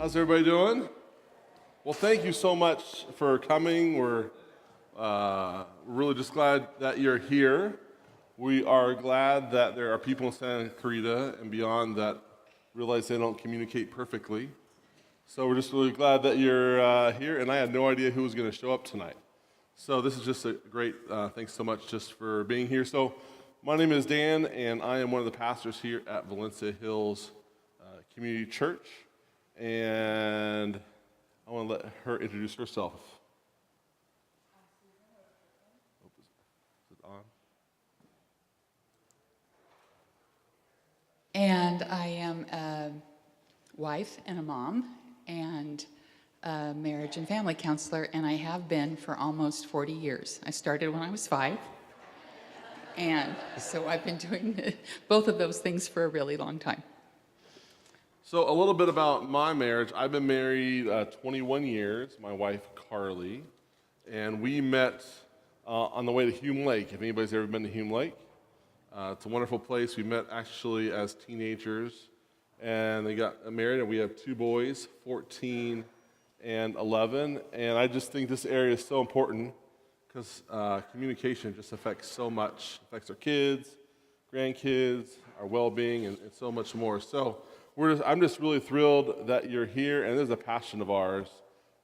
How's everybody doing? Well, thank you so much for coming. We're really just glad that you're here. We are glad that there are people in Santa Clarita and beyond that realize they don't communicate perfectly. So we're just really glad that you're here, and I had no idea who was going to show up tonight. So this is just a great, thanks so much just for being here. So my name is Dan, and I am one of the pastors here at Valencia Hills Community Church. And I want to let her introduce herself. Is it on? And I am a wife and a mom and a marriage and family counselor, and I have been for almost 40 years. I started when I was 5, and so I've been doing both of those things for a really long time. So a little bit about my marriage. I've been married 21 years, my wife Carly, and we met on the way to Hume Lake. If anybody's ever been to Hume Lake, it's a wonderful place. We met actually as teenagers, and they got married, and we have 2 boys, 14 and 11. And I just think this area is so important because communication just affects so much, affects our kids, grandkids, our well-being, and so much more. So I'm just really thrilled that you're here, and there's a passion of ours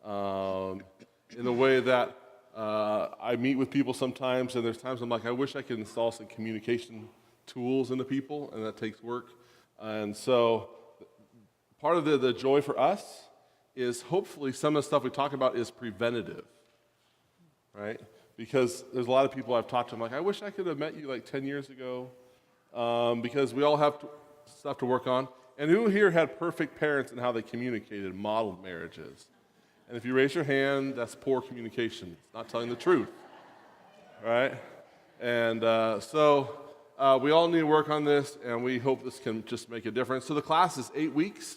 in the way that I meet with people sometimes, and there's times I'm like, I wish I could install some communication tools into people, and that takes work. And so part of the joy for us is hopefully some of the stuff we talk about is preventative, right? Because there's a lot of people I've talked to, I'm like, I wish I could have met you like 10 years ago, because we all have stuff to work on. And who here had perfect parents in how they communicated, modeled marriages? And if you raise your hand, that's poor communication. It's not telling the truth, right? And so we all need to work on this, and we hope this can just make a difference. So the class is 8 weeks.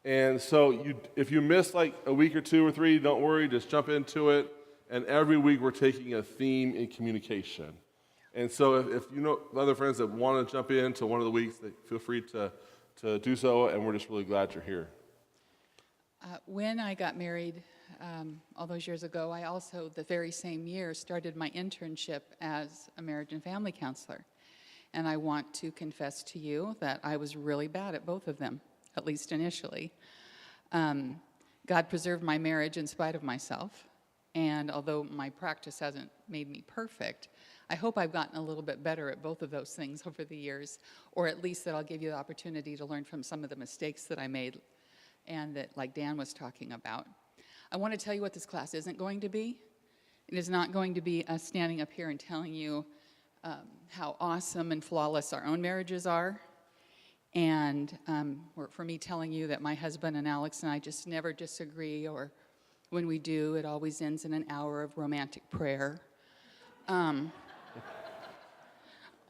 And so if you miss like a week or 2 or 3, don't worry, just jump into it. And every week we're taking a theme in communication. And so if you know other friends that want to jump into one of the weeks, feel free to do so, and we're just really glad you're here. When I got married all those years ago, I also, the very same year, started my internship as a marriage and family counselor. And I want to confess to you that I was really bad at both of them, at least initially. God preserved my marriage in spite of myself, and although my practice hasn't made me perfect, I hope I've gotten a little bit better at both of those things over the years, or at least that I'll give you the opportunity to learn from some of the mistakes that I made and that, like Dan was talking about. I want to tell you what this class isn't going to be. It is not going to be us standing up here and telling you how awesome and flawless our own marriages are, and for me telling you that my husband and Alex and I just never disagree, or when we do, it always ends in an hour of romantic prayer.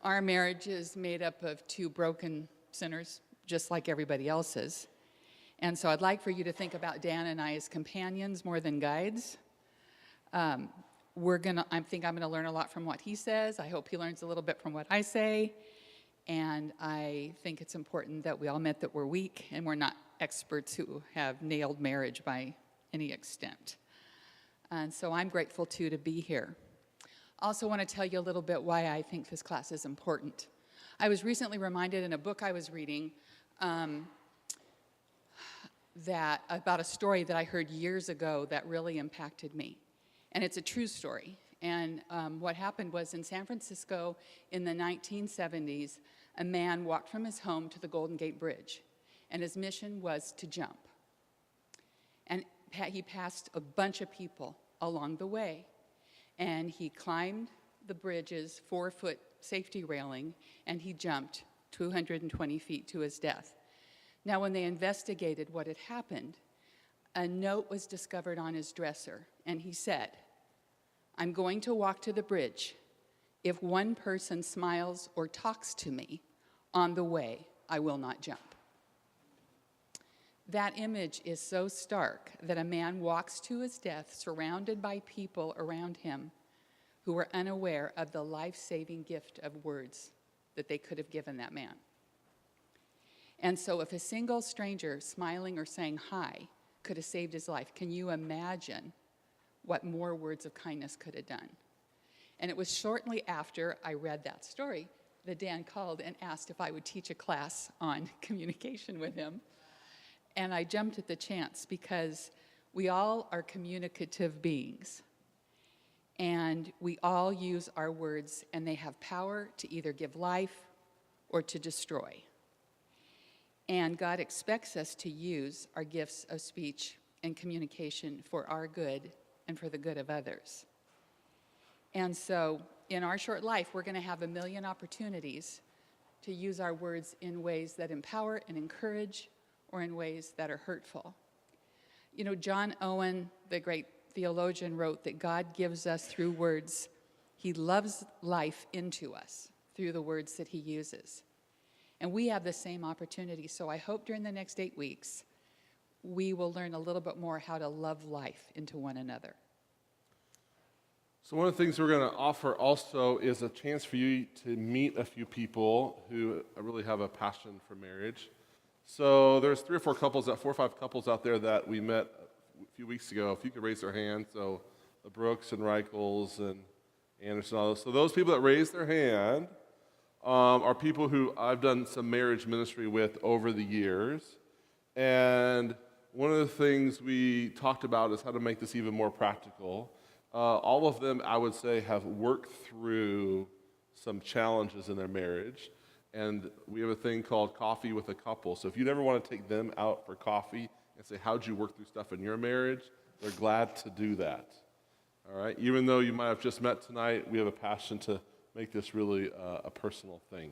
Our marriage is made up of 2 broken sinners, just like everybody else's. And so I'd like for you to think about Dan and I as companions more than guides. I think I'm gonna learn a lot from what he says. I hope he learns a little bit from what I say. And I think it's important that we all admit that we're weak and we're not experts who have nailed marriage by any extent. And so I'm grateful too to be here. Also want to tell you a little bit why I think this class is important. I was recently reminded in a book I was reading that about a story that I heard years ago that really impacted me. And it's a true story. And what happened was in San Francisco in the 1970s, a man walked from his home to the Golden Gate Bridge, and his mission was to jump. And he passed a bunch of people along the way. And he climbed the bridge's 4-foot safety railing, and he jumped 220 feet to his death. Now, when they investigated what had happened, a note was discovered on his dresser, and he said, "I'm going to walk to the bridge. If one person smiles or talks to me on the way, I will not jump." That image is so stark that a man walks to his death surrounded by people around him who were unaware of the life-saving gift of words that they could have given that man. And so if a single stranger smiling or saying hi could have saved his life, can you imagine what more words of kindness could have done? And it was shortly after I read that story that Dan called and asked if I would teach a class on communication with him. And I jumped at the chance because we all are communicative beings. And we all use our words, and they have power to either give life or to destroy. And God expects us to use our gifts of speech and communication for our good and for the good of others. And so in our short life, we're going to have a million opportunities to use our words in ways that empower and encourage or in ways that are hurtful. You know, John Owen, the great theologian, wrote that God gives us through words. He loves life into us through the words that he uses. And we have the same opportunity. So I hope during the next 8 weeks, we will learn a little bit more how to love life into one another. So one of the things we're going to offer also is a chance for you to meet a few people who really have a passion for marriage. So there's 3 or 4 couples, 4 or 5 couples out there that we met a few weeks ago. If you could raise their hand, so the Brooks and Reichels and Anderson, all those. So those people that raised their hand are people who I've done some marriage ministry with over the years. And one of the things we talked about is how to make this even more practical. All of them, I would say, have worked through some challenges in their marriage. And we have a thing called Coffee with a Couple. So if you ever want to take them out for coffee and say, how'd you work through stuff in your marriage? They're glad to do that. All right? Even though you might have just met tonight, we have a passion to make this really a personal thing.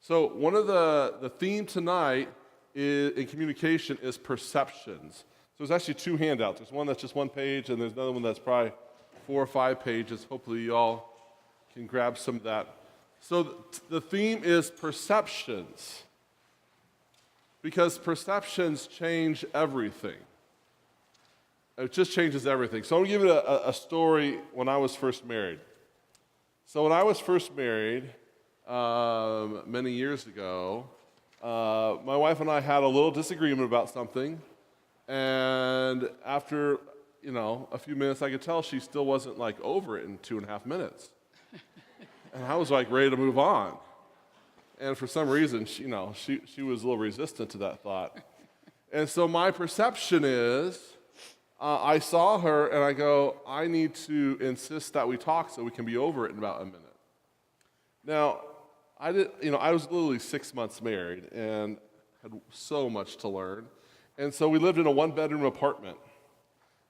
So one of the theme tonight in communication is perceptions. So there's actually 2 handouts. There's one that's just 1 page, and there's another one that's probably 4 or 5 pages. Hopefully you all can grab some of that. So the theme is perceptions, because perceptions change everything. It just changes everything. So I'm going to give you a story when I was first married. So when I was first married many years ago, my wife and I had a little disagreement about something, and after a few minutes, I could tell she still wasn't like over it in 2.5 minutes. And I was like ready to move on. And for some reason, she was a little resistant to that thought. And so my perception is, I saw her and I go, I need to insist that we talk so we can be over it in about a minute. Now, I was literally 6 months married and had so much to learn. And so we lived in a 1-bedroom apartment.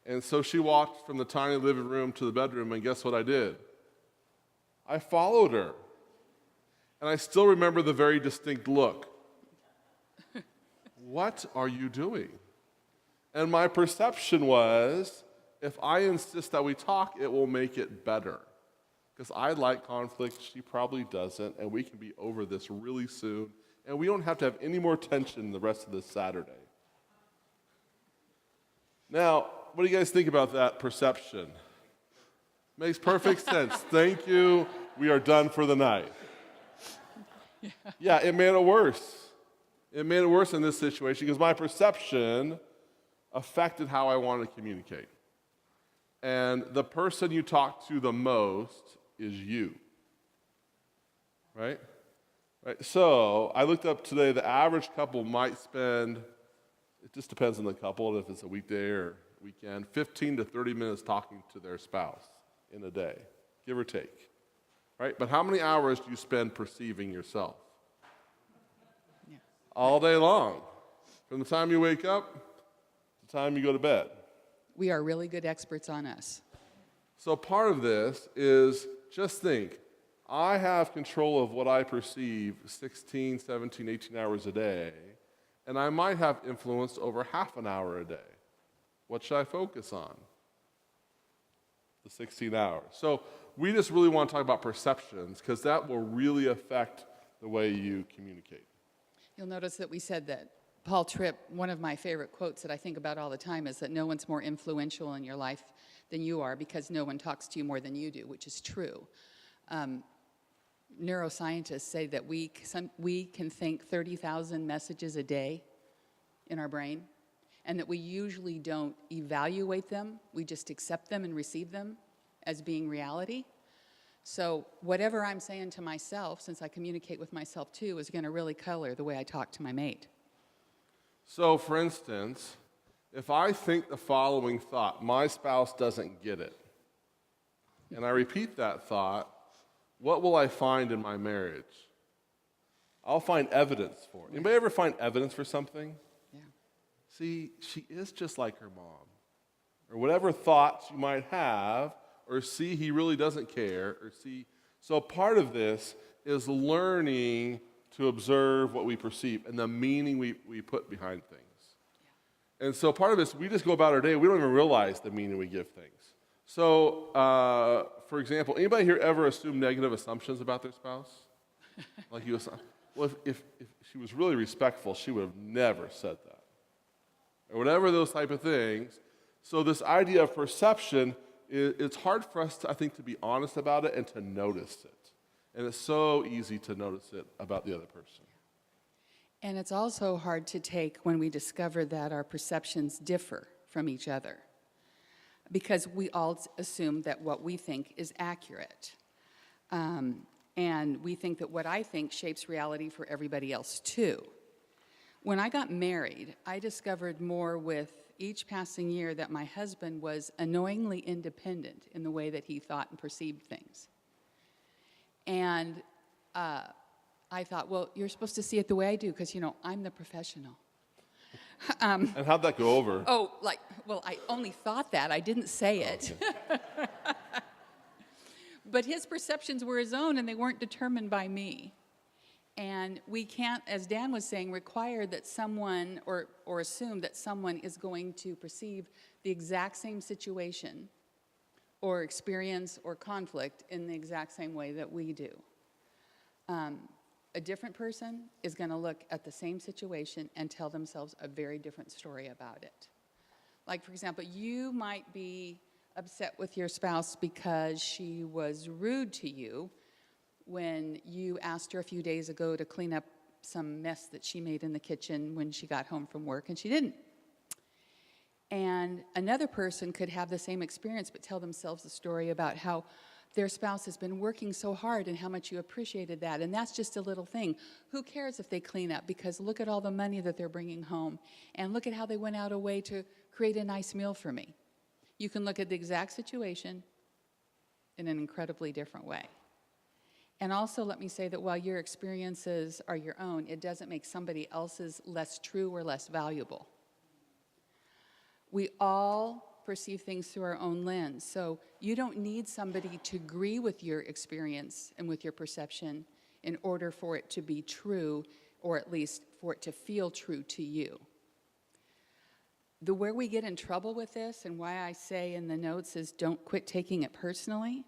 And so she walked from the tiny living room to the bedroom, and guess what I did? I followed her. And I still remember the very distinct look. What are you doing? And my perception was, if I insist that we talk, it will make it better. Because I like conflict, she probably doesn't, and we can be over this really soon, and we don't have to have any more tension the rest of this Saturday. Now, what do you guys think about that perception? Makes perfect sense. Thank you. We are done for the night. Yeah, it made it worse. It made it worse in this situation because my perception affected how I wanted to communicate. And the person you talk to the most is you. Right? So I looked up today, the average couple might spend, it just depends on the couple, if it's a weekday or weekend, 15 to 30 minutes talking to their spouse in a day, give or take. Right? But how many hours do you spend perceiving yourself? Yeah. All day long. From the time you wake up to the time you go to bed. We are really good experts on us. So part of this is just think, I have control of what I perceive 16, 17, 18 hours a day, and I might have influence over half an hour a day. What should I focus on? The 16 hours. So we just really want to talk about perceptions because that will really affect the way you communicate. You'll notice that we said that Paul Tripp, one of my favorite quotes that I think about all the time is that no one's more influential in your life than you are because no one talks to you more than you do, which is true. neuroscientists say that we can think 30,000 messages a day in our brain, and that we usually don't evaluate them. We just accept them and receive them as being reality. So whatever I'm saying to myself, since I communicate with myself too, is going to really color the way I talk to my mate. So, for instance, if I think the following thought, my spouse doesn't get it, and I repeat that thought, what will I find in my marriage? I'll find evidence for it. Anybody ever find evidence for something? Yeah. See, she is just like her mom. Or whatever thoughts you might have, or see, he really doesn't care, or see. So part of this is learning to observe what we perceive and the meaning we put behind things. Yeah. And so part of this, we just go about our day, we don't even realize the meaning we give things. So, for example, anybody here ever assume negative assumptions about their spouse? Like you assume, well, if she was really respectful, she would have never said that. Or whatever those type of things. So this idea of perception, it's hard for us, I think, to be honest about it and to notice it. And it's so easy to notice it about the other person. And it's also hard to take when we discover that our perceptions differ from each other, because we all assume that what we think is accurate. And we think that what I think shapes reality for everybody else too. When I got married, I discovered more with each passing year that my husband was annoyingly independent in the way that he thought and perceived things. And I thought, well, you're supposed to see it the way I do, because, I'm the professional. And how'd that go over? Oh, I only thought that. I didn't say it. Okay. But his perceptions were his own, and they weren't determined by me. And we can't, as Dan was saying, require that someone or assume that someone is going to perceive the exact same situation or experience or conflict in the exact same way that we do. A different person is going to look at the same situation and tell themselves a very different story about it. Like, for example, you might be upset with your spouse because she was rude to you when you asked her a few days ago to clean up some mess that she made in the kitchen when she got home from work, and she didn't. And another person could have the same experience but tell themselves a story about how their spouse has been working so hard and how much you appreciated that. And that's just a little thing. Who cares if they clean up? Because look at all the money that they're bringing home. And look at how they went out a way to create a nice meal for me. You can look at the exact situation in an incredibly different way. And also let me say that while your experiences are your own, it doesn't make somebody else's less true or less valuable. We all perceive things through our own lens. So you don't need somebody to agree with your experience and with your perception in order for it to be true, or at least for it to feel true to you. Where we get in trouble with this, and why I say in the notes is don't quit taking it personally,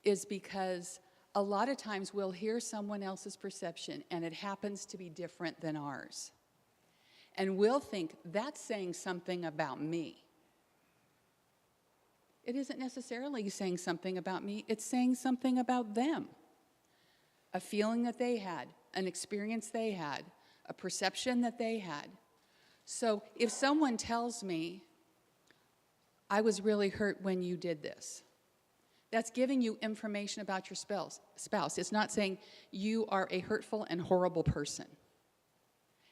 is because a lot of times we'll hear someone else's perception and it happens to be different than ours. And we'll think, that's saying something about me. It isn't necessarily saying something about me, it's saying something about them. A feeling that they had, an experience they had, a perception that they had. So if someone tells me, I was really hurt when you did this, that's giving you information about your spouse. It's not saying you are a hurtful and horrible person.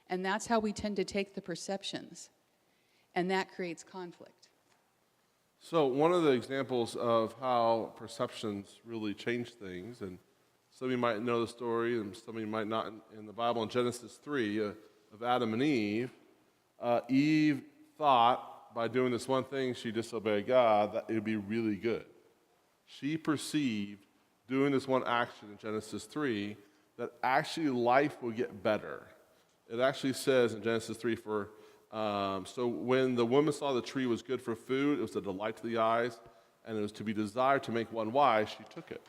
And that's how we tend to take the perceptions. And that creates conflict. So one of the examples of how perceptions really change things, and some of you might know the story, and some of you might not, in the Bible, in Genesis 3, of Adam and Eve. Eve thought by doing this one thing, she disobeyed God, that it would be really good. She perceived, doing this one action in Genesis 3, that actually life would get better. It actually says in Genesis 3, so when the woman saw the tree was good for food, it was a delight to the eyes, and it was to be desired to make one wise, she took it.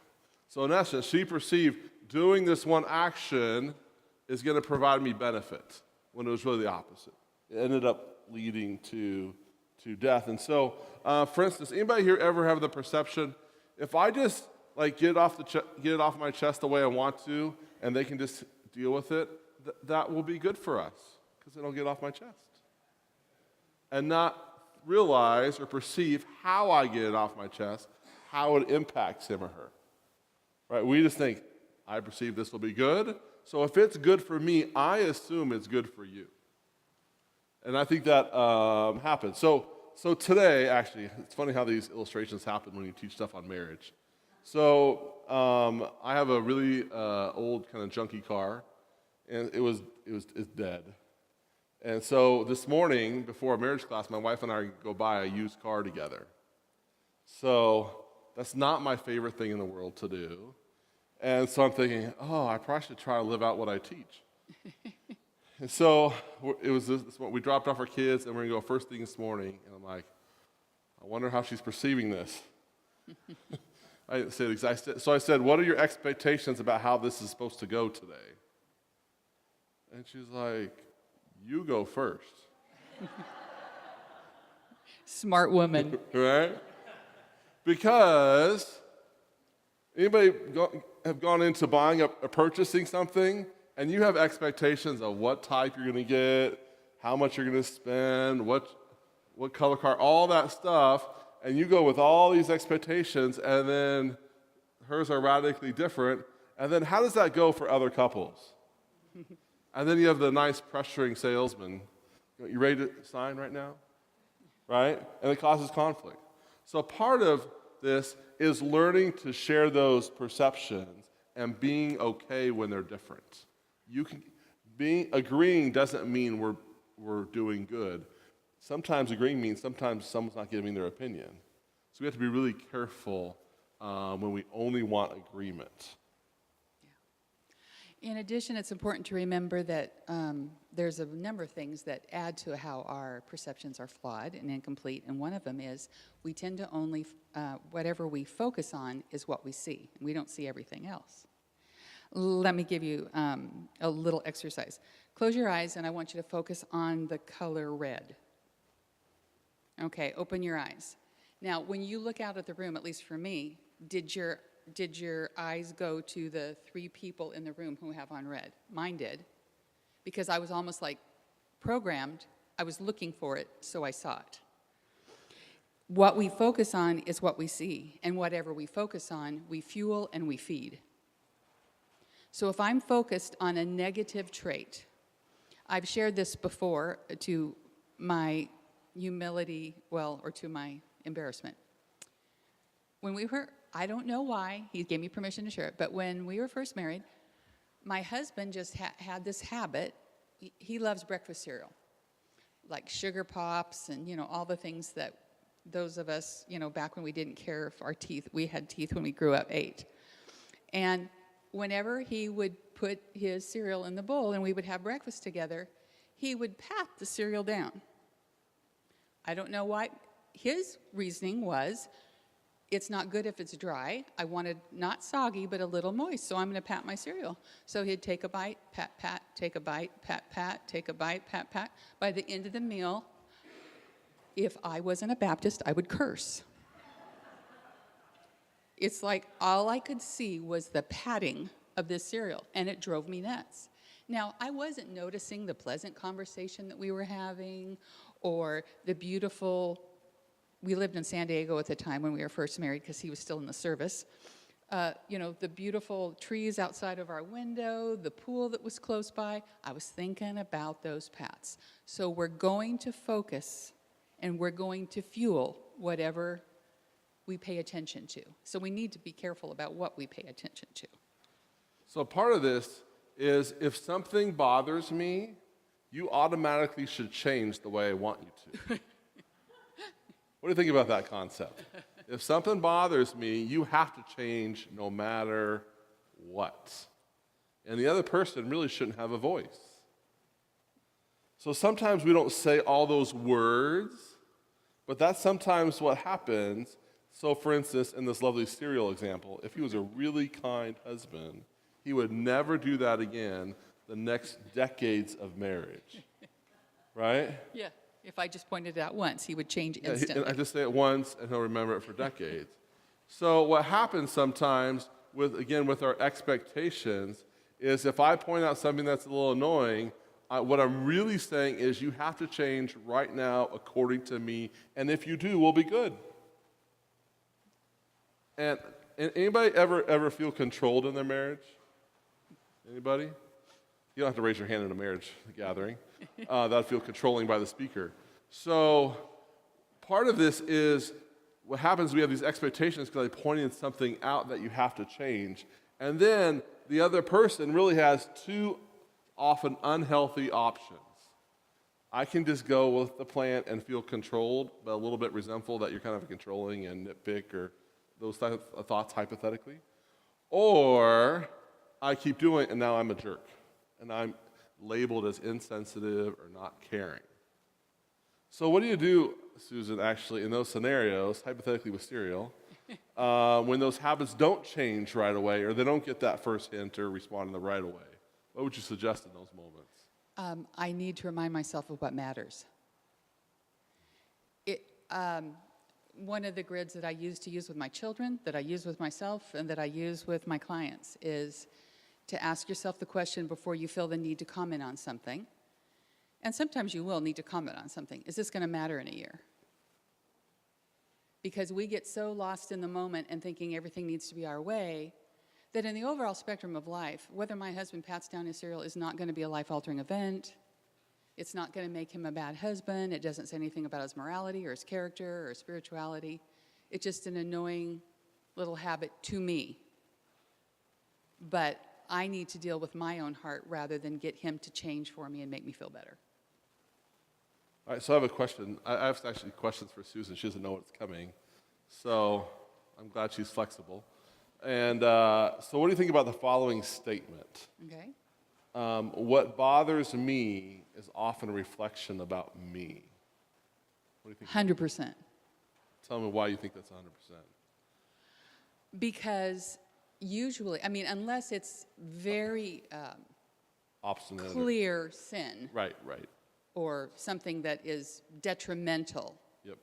So in essence, she perceived doing this one action is going to provide me benefit, when it was really the opposite. It ended up leading to death. And so, for instance, anybody here ever have the perception, if I just like get it off my chest the way I want to, and they can just deal with it, that will be good for us because it'll get off my chest. And not realize or perceive how I get it off my chest, how it impacts him or her. Right? We just think, I perceive this will be good, so if it's good for me, I assume it's good for you. And I think that happens. So today, actually, it's funny how these illustrations happen when you teach stuff on marriage. So I have a really old kind of junky car, and it's dead. And so this morning, before a marriage class, my wife and I go buy a used car together. So that's not my favorite thing in the world to do. And so I'm thinking, I probably should try to live out what I teach. And so it was we dropped off our kids, and we're going to go first thing this morning. And I'm like, I wonder how she's perceiving this. I didn't say it exactly. So I said, what are your expectations about how this is supposed to go today? And she's like, you go first. Smart woman. Right? Because anybody have gone into buying or purchasing something, and you have expectations of what type you're going to get, how much you're going to spend, what color car, all that stuff, and you go with all these expectations, and then hers are radically different, and then how does that go for other couples? And then you have the nice pressuring salesman. You ready to sign right now? Right? And it causes conflict. So part of this is learning to share those perceptions and being okay when they're different. Agreeing doesn't mean we're doing good. Sometimes agreeing means sometimes someone's not giving their opinion. So we have to be really careful when we only want agreement. In addition, it's important to remember that there's a number of things that add to how our perceptions are flawed and incomplete, and one of them is we tend to only, whatever we focus on is what we see, and we don't see everything else. Let me give you a little exercise. Close your eyes, and I want you to focus on the color red. Okay, open your eyes. Now, when you look out at the room, at least for me, did your eyes go to the 3 people in the room who have on red? Mine did, because I was almost like programmed. I was looking for it, so I saw it. What we focus on is what we see, and whatever we focus on, we fuel and we feed. So if I'm focused on a negative trait, I've shared this before to my humility, or to my embarrassment. When we were, I don't know why, he gave me permission to share it, but when we were first married, my husband just had this habit. He loves breakfast cereal, like Sugar Pops and, all the things that those of us, back when we didn't care if our teeth, we had teeth when we grew up, ate. And whenever he would put his cereal in the bowl and we would have breakfast together, he would pat the cereal down. I don't know why. His reasoning was, it's not good if it's dry. I wanted not soggy, but a little moist, so I'm going to pat my cereal. So he'd take a bite, pat, pat, take a bite, pat, pat, take a bite, pat, pat. By the end of the meal, if I wasn't a Baptist, I would curse. It's like all I could see was the patting of this cereal, and it drove me nuts. Now, I wasn't noticing the pleasant conversation that we were having or the beautiful, we lived in San Diego at the time when we were first married because he was still in the service. The beautiful trees outside of our window, the pool that was close by. I was thinking about those pats. So we're going to focus and we're going to fuel whatever we pay attention to. So we need to be careful about what we pay attention to. So part of this is if something bothers me, you automatically should change the way I want you to. What do you think about that concept? If something bothers me, you have to change no matter what. And the other person really shouldn't have a voice. So sometimes we don't say all those words, but that's sometimes what happens. So for instance, in this lovely cereal example, if he was a really kind husband, he would never do that again the next decades of marriage. Right? Yeah. If I just pointed it out once, he would change instantly. I just say it once, and he'll remember it for decades. So what happens sometimes with our expectations is if I point out something that's a little annoying, what I'm really saying is you have to change right now according to me, and if you do, we'll be good. And anybody ever feel controlled in their marriage? Anybody? You don't have to raise your hand in a marriage gathering. That'd feel controlling by the speaker. So part of this is what happens, we have these expectations because they're pointing something out that you have to change. And then the other person really has two often unhealthy options. I can just go with the plan and feel controlled, but a little bit resentful that you're kind of controlling and nitpick or those types of thoughts hypothetically. Or I keep doing it and now I'm a jerk. And I'm labeled as insensitive or not caring. So what do you do, Susan, actually, in those scenarios, hypothetically with cereal, when those habits don't change right away or they don't get that first hint or respond in the right away? What would you suggest in those moments? I need to remind myself of what matters. One of the grids that I use with my children, that I use with myself, and that I use with my clients is to ask yourself the question before you feel the need to comment on something. And sometimes you will need to comment on something. Is this going to matter in a year? Because we get so lost in the moment and thinking everything needs to be our way, that in the overall spectrum of life, whether my husband pats down his cereal is not going to be a life-altering event. It's not going to make him a bad husband. It doesn't say anything about his morality or his character or his spirituality. It's just an annoying little habit to me. But I need to deal with my own heart rather than get him to change for me and make me feel better. All right, so I have a question. I have actually questions for Susan. She doesn't know what's coming. So I'm glad she's flexible. And so what do you think about the following statement? Okay. What bothers me is often a reflection about me. What do you think? 100%. Tell me why you think that's 100%. Because usually, I mean, unless it's very Obstinate. clear sin Right. or something that is detrimental, Yep.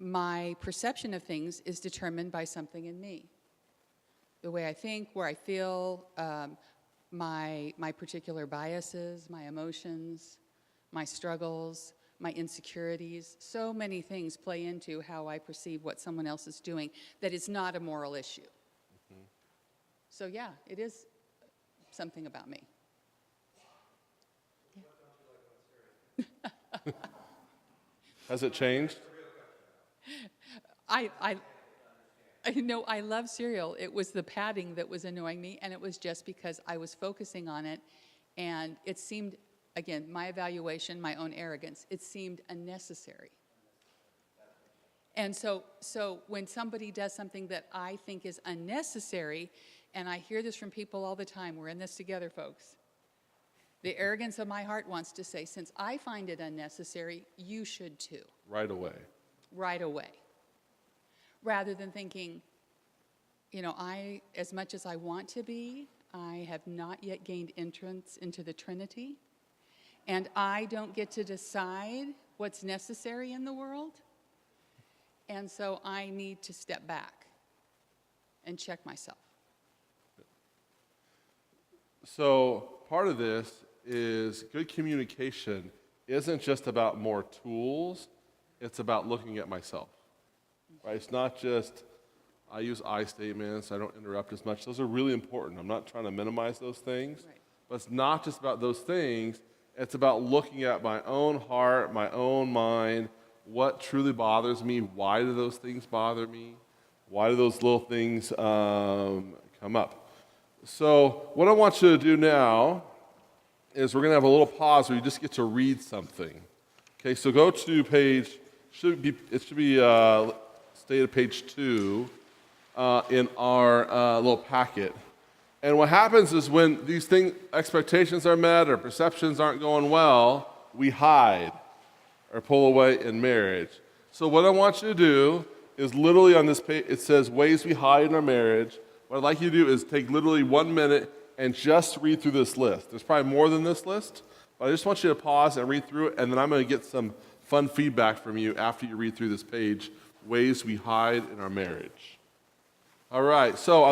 my perception of things is determined by something in me. The way I think, where I feel, my particular biases, my emotions, my struggles, my insecurities. So many things play into how I perceive what someone else is doing that is not a moral issue. Mm-hmm. So yeah, it is something about me. Yeah. Has it changed? I love cereal. It was the padding that was annoying me, and it was just because I was focusing on it, and it seemed, again, my evaluation, my own arrogance, it seemed unnecessary. And so when somebody does something that I think is unnecessary, and I hear this from people all the time, we're in this together, folks, the arrogance of my heart wants to say, since I find it unnecessary, you should too. Right away. Right away. Rather than thinking, as much as I want to be, I have not yet gained entrance into the Trinity, and I don't get to decide what's necessary in the world, and so I need to step back and check myself. So part of this is good communication isn't just about more tools, it's about looking at myself. Right? It's not just, I use I statements, I don't interrupt as much. Those are really important. I'm not trying to minimize those things. Right. But it's not just about those things. It's about looking at my own heart, my own mind, what truly bothers me, why do those things bother me, why do those little things come up. So what I want you to do now is we're going to have a little pause where you just get to read something. Okay, so go to page, it should be stated page 2 in our little packet. And what happens is when these expectations are met or perceptions aren't going well, we hide or pull away in marriage. So what I want you to do is literally on this page, it says ways we hide in our marriage. What I'd like you to do is take literally 1 minute and just read through this list. There's probably more than this list, but I just want you to pause and read through it, and then I'm going to get some fun feedback from you after you read through this page ways we hide in our marriage. All right, so I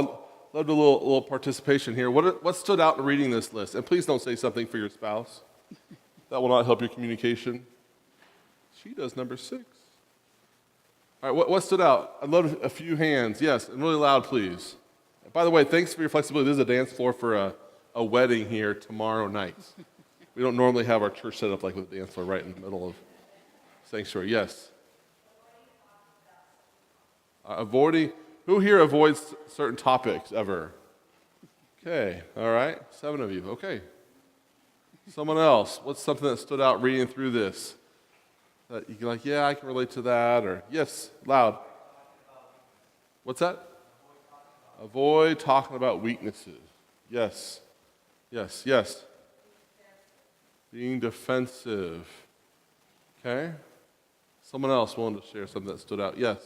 loved a little participation here. What stood out in reading this list? And please don't say something for your spouse. That will not help your communication. She does number 6. All right, what stood out? I'd love a few hands. Yes, and really loud, please. By the way, thanks for your flexibility. This is a dance floor for a wedding here tomorrow night. We don't normally have our church set up like with a dance floor right in the middle of sanctuary. Yes. Avoiding. Who here avoids certain topics ever? Okay, all right. 7 of you. Okay. Someone else. What's something that stood out reading through this? That you can like, yeah, I can relate to that, or yes, loud. What's that? Avoid talking about weaknesses. Yes. Yes, yes. Being defensive. Okay. Someone else willing to share something that stood out. Yes.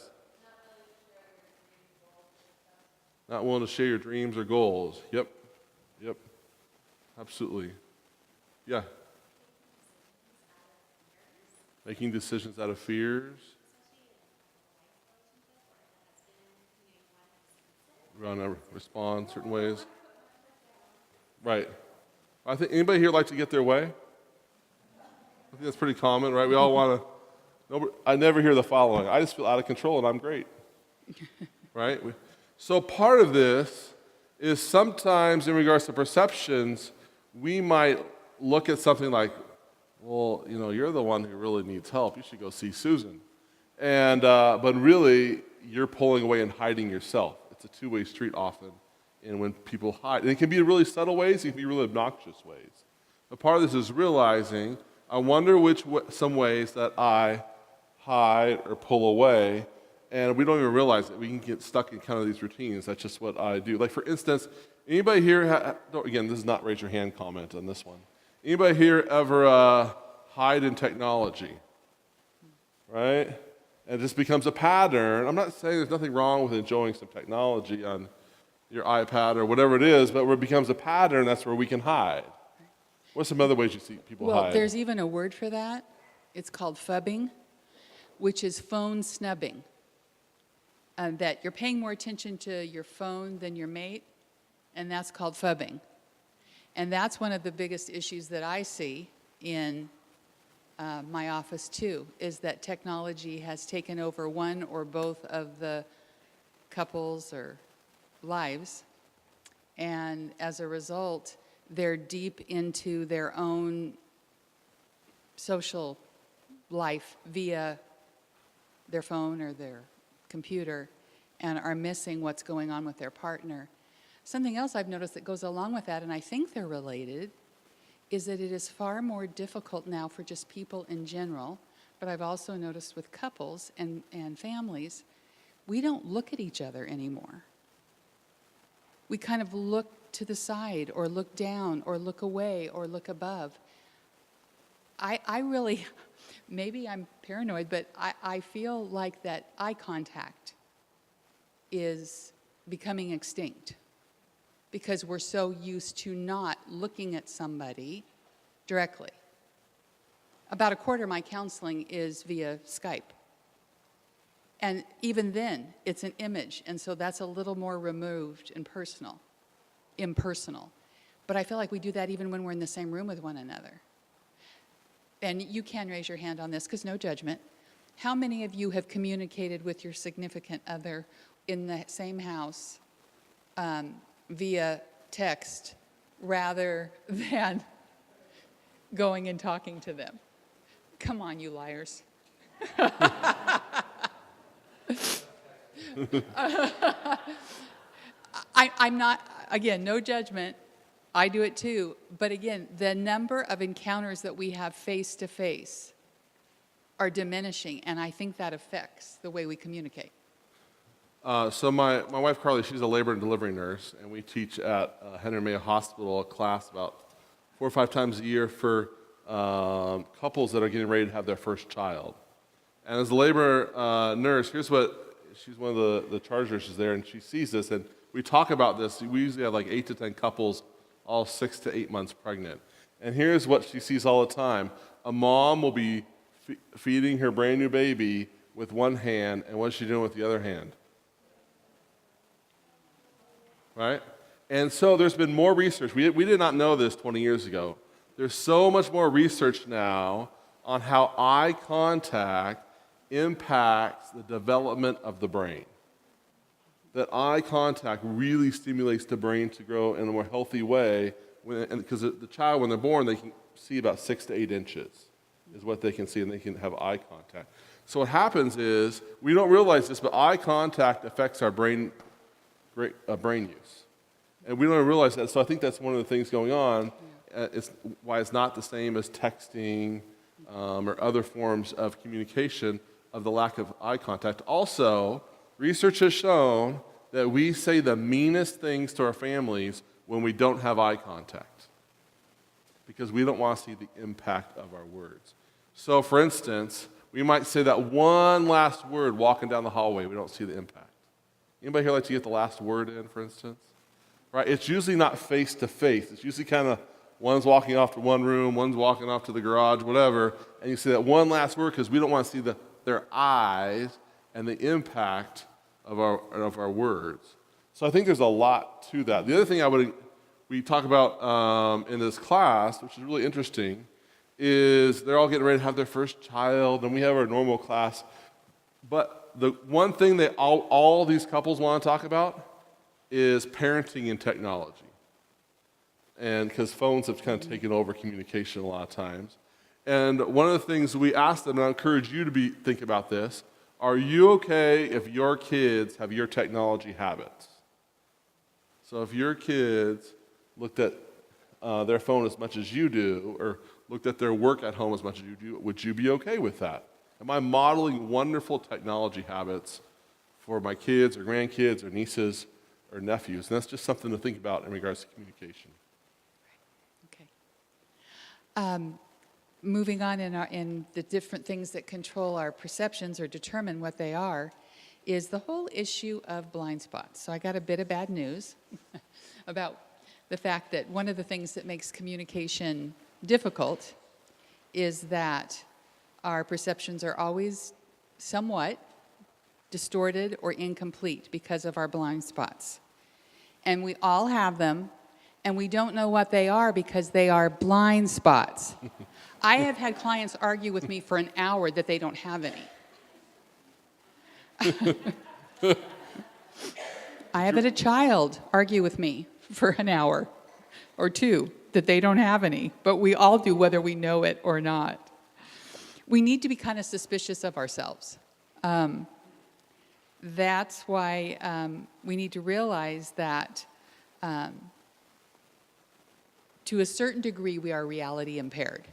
Not willing to share your dreams or goals. Yep. Yep. Absolutely. Yeah. Making decisions out of fears. We're going to respond certain ways. Right. I think anybody here like to get their way? I think that's pretty common, right? We all want to. I never hear the following. I just feel out of control and I'm great. Right? So part of this is sometimes in regards to perceptions, we might look at something like, well, you know, you're the one who really needs help. You should go see Susan. And but really, you're pulling away and hiding yourself. It's a two-way street often. And when people hide, and it can be in really subtle ways, it can be really obnoxious ways. But part of this is realizing, I wonder some ways that I hide or pull away, and we don't even realize it. We can get stuck in kind of these routines. That's just what I do. Like for instance, anybody here, again, this is not raise your hand comment on this one. Anybody here ever hide in technology? Right? And it just becomes a pattern. I'm not saying there's nothing wrong with enjoying some technology on your iPad or whatever it is, but where it becomes a pattern, that's where we can hide. What's some other ways you see people hide? Well, there's even a word for that. It's called phubbing, which is phone snubbing. That you're paying more attention to your phone than your mate, and that's called phubbing. And that's one of the biggest issues that I see in my office too, is that technology has taken over one or both of the couples or lives, and as a result, they're deep into their own social life via their phone or their computer and are missing what's going on with their partner. Something else I've noticed that goes along with that, and I think they're related, is that it is far more difficult now for just people in general, but I've also noticed with couples and families, we don't look at each other anymore. We kind of look to the side or look down or look away or look above. I really, maybe I'm paranoid, but I feel like that eye contact is becoming extinct because we're so used to not looking at somebody directly. About a quarter of my counseling is via Skype. And even then, it's an image, and so that's a little more removed and impersonal. But I feel like we do that even when we're in the same room with one another. And you can raise your hand on this, because no judgment. How many of you have communicated with your significant other in the same house via text rather than going and talking to them? Come on, you liars. I'm not, again, no judgment. I do it too. But again, the number of encounters that we have face to face are diminishing, and I think that affects the way we communicate. So my wife Carly, she's a labor and delivery nurse, and we teach at Henry Mayo Hospital a class about 4 or 5 times a year for couples that are getting ready to have their first child. And as a labor nurse, here's what, she's one of the charge nurses there, and she sees this, and we talk about this. We usually have like 8 to 10 couples, all 6 to 8 months pregnant. And here's what she sees all the time. A mom will be feeding her brand new baby with one hand, and what's she doing with the other hand? Right? And so there's been more research. We did not know this 20 years ago. There's so much more research now on how eye contact impacts the development of the brain. That eye contact really stimulates the brain to grow in a more healthy way, because the child, when they're born, they can see about 6 to 8 inches is what they can see, and they can have eye contact. So what happens is, we don't realize this, but eye contact affects our brain use. And we don't realize that, so I think that's one of the things going on. It's why it's not the same as texting or other forms of communication of the lack of eye contact. Also, research has shown that we say the meanest things to our families when we don't have eye contact, because we don't want to see the impact of our words. So, for instance, we might say that one last word walking down the hallway, we don't see the impact. Anybody here like to get the last word in, for instance? Right? It's usually not face to face. It's usually kind of one's walking off to one room, one's walking off to the garage, whatever, and you say that one last word because we don't want to see their eyes and the impact of our words. So I think there's a lot to that. The other thing we talk about in this class, which is really interesting, is they're all getting ready to have their first child, and we have our normal class. But the one thing that all these couples want to talk about is parenting and technology. And because phones have kind of taken over communication a lot of times. And one of the things we ask them, and I encourage you to think about this, are you okay if your kids have your technology habits? So if your kids looked at their phone as much as you do, or looked at their work at home as much as you do, would you be okay with that? Am I modeling wonderful technology habits for my kids or grandkids or nieces or nephews? And that's just something to think about in regards to communication. Okay. Moving on in the different things that control our perceptions or determine what they are, is the whole issue of blind spots. So I got a bit of bad news about the fact that one of the things that makes communication difficult is that our perceptions are always somewhat distorted or incomplete because of our blind spots. And we all have them, and we don't know what they are because they are blind spots. I have had clients argue with me for an hour that they don't have any. I have had a child argue with me for an hour or two that they don't have any, but we all do whether we know it or not. We need to be kind of suspicious of ourselves. That's why we need to realize that to a certain degree we are reality impaired.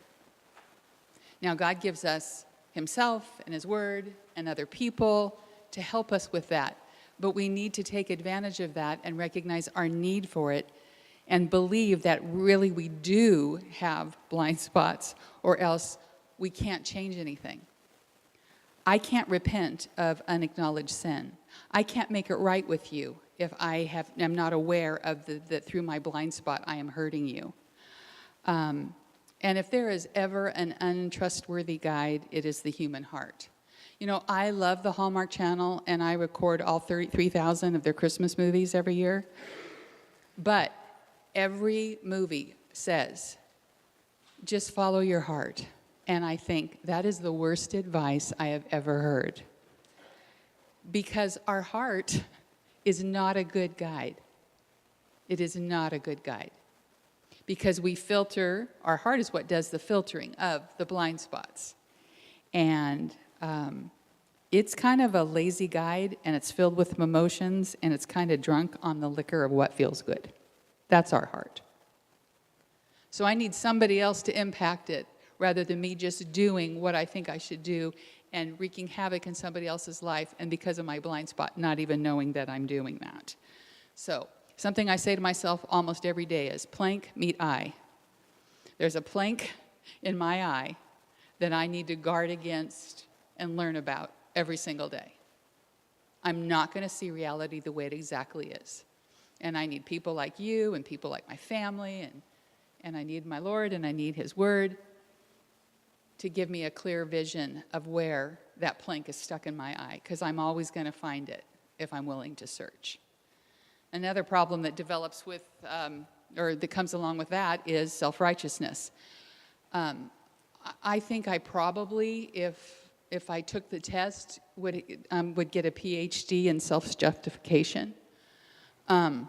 Now, God gives us Himself and His Word and other people to help us with that. But we need to take advantage of that and recognize our need for it and believe that really we do have blind spots, or else we can't change anything. I can't repent of unacknowledged sin. I can't make it right with you if I am not aware of that through my blind spot I am hurting you. And if there is ever an untrustworthy guide, it is the human heart. You know, I love the Hallmark Channel, and I record all 33,000 of their Christmas movies every year. But every movie says, just follow your heart. And I think that is the worst advice I have ever heard. Because our heart is not a good guide. It is not a good guide. Because we filter, our heart is what does the filtering of the blind spots. And it's kind of a lazy guide, and it's filled with emotions, and it's kind of drunk on the liquor of what feels good. That's our heart. So I need somebody else to impact it, rather than me just doing what I think I should do and wreaking havoc in somebody else's life, and because of my blind spot, not even knowing that I'm doing that. So something I say to myself almost every day is, plank, meet eye. There's a plank in my eye that I need to guard against and learn about every single day. I'm not going to see reality the way it exactly is. And I need people like you and people like my family, and I need my Lord, and I need His Word to give me a clear vision of where that plank is stuck in my eye, because I'm always going to find it if I'm willing to search. Another problem that develops with, or that comes along with that, is self-righteousness. I think I probably, if I took the test, would get a PhD in self-justification. I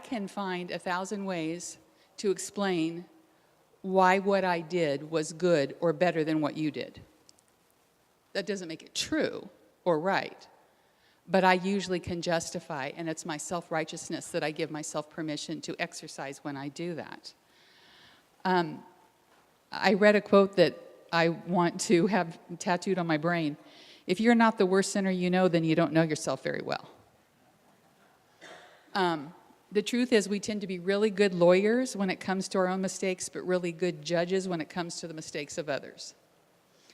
can find 1,000 ways to explain why what I did was good or better than what you did. That doesn't make it true or right, but I usually can justify, and it's my self-righteousness that I give myself permission to exercise when I do that. I read a quote that I want to have tattooed on my brain. If you're not the worst sinner you know, then you don't know yourself very well. The truth is we tend to be really good lawyers when it comes to our own mistakes, but really good judges when it comes to the mistakes of others.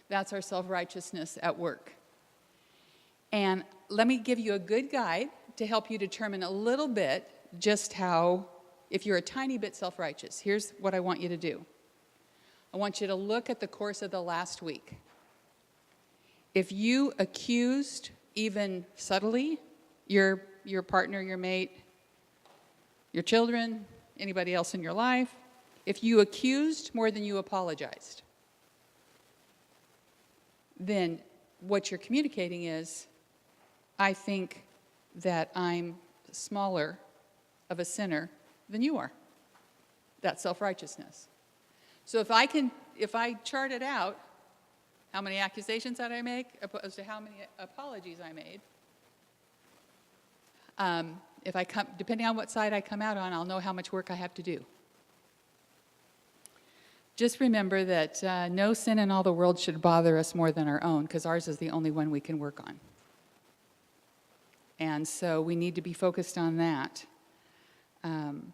That's our self-righteousness at work. And let me give you a good guide to help you determine a little bit just how, if you're a tiny bit self-righteous, here's what I want you to do. I want you to look at the course of the last week. If you accused, even subtly, your partner, your mate, your children, anybody else in your life, if you accused more than you apologized, then what you're communicating is, I think that I'm smaller of a sinner than you are. That's self-righteousness. So if I charted out how many accusations that I make opposed to how many apologies I made, depending on what side I come out on, I'll know how much work I have to do. Just remember that no sin in all the world should bother us more than our own, because ours is the only one we can work on. And so we need to be focused on that. And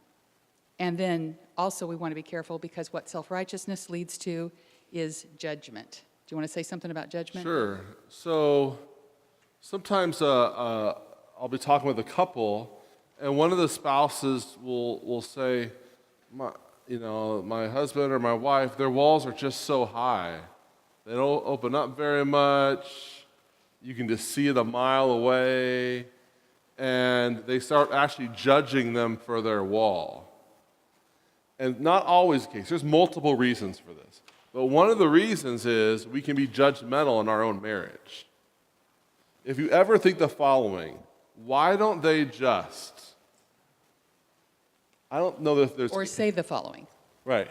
then also we want to be careful, because what self-righteousness leads to is judgment. Do you want to say something about judgment? Sure. So sometimes I'll be talking with a couple, and one of the spouses will say, my husband or my wife, their walls are just so high. They don't open up very much. You can just see it a mile away. And they start actually judging them for their wall. And not always the case. There's multiple reasons for this. But one of the reasons is we can be judgmental in our own marriage. If you ever think the following, why don't they just? I don't know if there's... Or say the following. Right.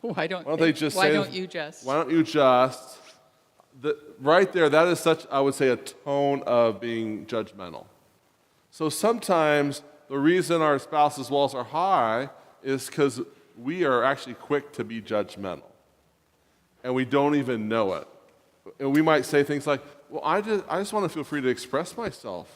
Why don't they just why say... don't you just? Why don't you just? Right there, that is such, I would say, a tone of being judgmental. So sometimes the reason our spouse's walls are high is because we are actually quick to be judgmental. And we don't even know it. And we might say things like, well, I just want to feel free to express myself,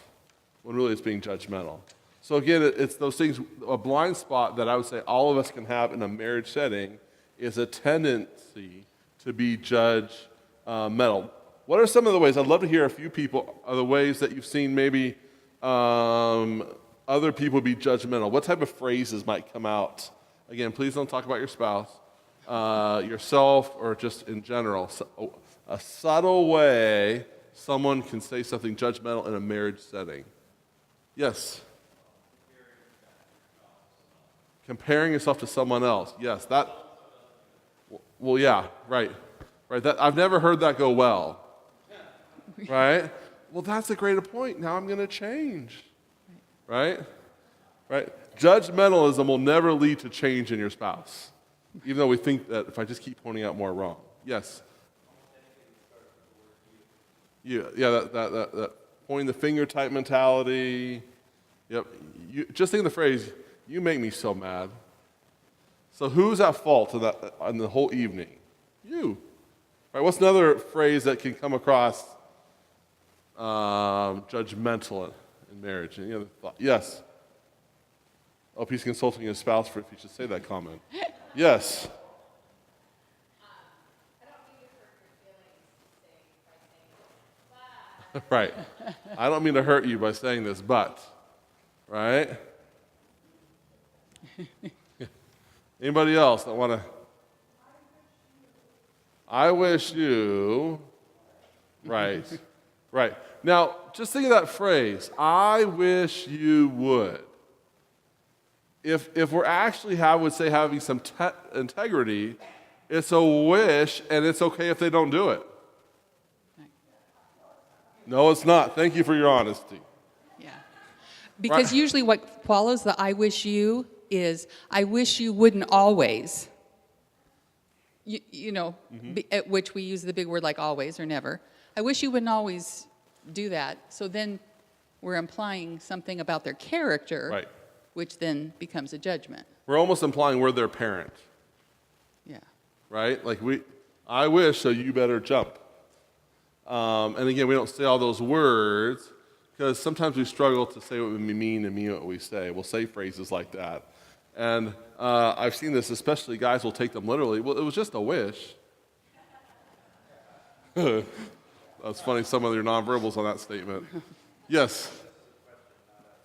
when really it's being judgmental. So again, it's those things, a blind spot that I would say all of us can have in a marriage setting is a tendency to be judgmental. What are some of the ways? I'd love to hear a few people, are the ways that you've seen maybe other people be judgmental. What type of phrases might come out? Again, please don't talk about your spouse, yourself, or just in general. So, a subtle way someone can say something judgmental in a marriage setting. Yes? Comparing yourself to someone else. Yes, that. Well, yeah, right. That I've never heard that go well. Right? Well, that's a great point. Now I'm going to change. Right? Judgmentalism will never lead to change in your spouse, even though we think that if I just keep pointing out more wrong. Yes? Yeah, that pointing the finger type mentality. Yep. Just think of the phrase, "You make me so mad." So who's at fault in the whole evening? You. Right? What's another phrase that can come across judgmental in marriage? Any other thought? Yes. Oh, he's consulting his spouse for if he should say that comment. Yes. I don't mean to hurt your feelings by saying this, Right. I don't mean to hurt you by saying this, but, right? Anybody else that want to? I wish you, right, right. Now, just think of that phrase, I wish you would. If we're actually, having some integrity, it's a wish, and it's okay if they don't do it. No, it's not. Thank you for your honesty. Yeah. Because usually what follows the I wish you is, I wish you wouldn't always. At which we use the big word like always or never. I wish you wouldn't always do that. So then we're implying something about their character, Right. which then becomes a judgment. We're almost implying we're their parent, Yeah. right? Like I wish, so you better jump. And again, we don't say all those words because sometimes we struggle to say what we mean and mean what we say. We'll say phrases like that. And I've seen this, especially guys will take them literally. Well, it was just a wish. That's funny, some of your nonverbals on that statement. Yes.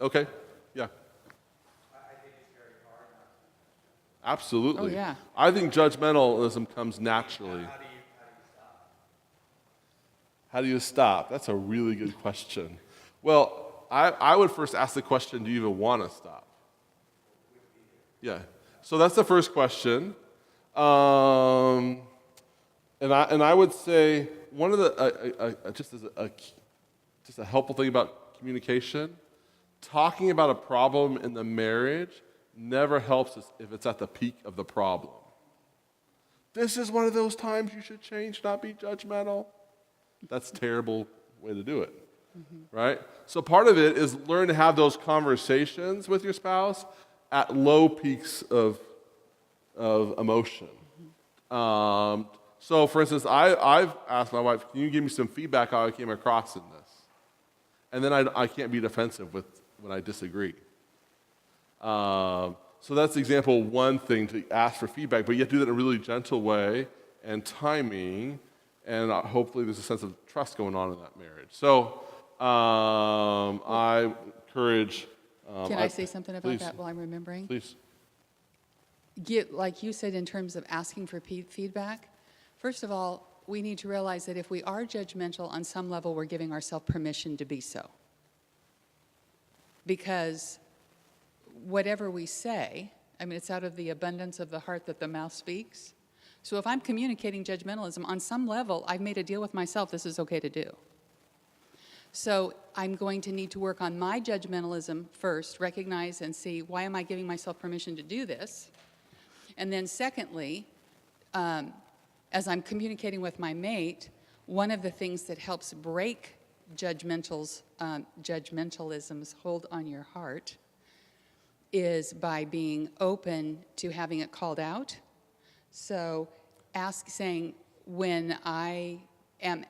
Okay. Yeah. Absolutely. Oh, yeah. I think judgmentalism comes naturally. How do you stop? That's a really good question. Well, I would first ask the question, do you even want to stop? Yeah. So that's the first question. And I would say one of the, just a helpful thing about communication, talking about a problem in the marriage never helps us if it's at the peak of the problem. This is one of those times you should change, not be judgmental. That's a terrible way to do it, right? So part of it is learn to have those conversations with your spouse at low peaks of emotion. So for instance, I've asked my wife, can you give me some feedback how I came across in this? And then I can't be defensive when I disagree. So that's example one thing, to ask for feedback, but you have to do that in a really gentle way and timing, and hopefully there's a sense of trust going on in that marriage. So I encourage... Can I say something about please. that while I'm remembering? Please. Like you said, in terms of asking for feedback, first of all, we need to realize that if we are judgmental, on some level, we're giving ourselves permission to be so. Because whatever we say, I mean, it's out of the abundance of the heart that the mouth speaks. So if I'm communicating judgmentalism, on some level, I've made a deal with myself, this is okay to do. So I'm going to need to work on my judgmentalism first, recognize and see, why am I giving myself permission to do this? And then secondly, as I'm communicating with my mate, one of the things that helps break judgmentalism's hold on your heart is by being open to having it called out. So saying, when I am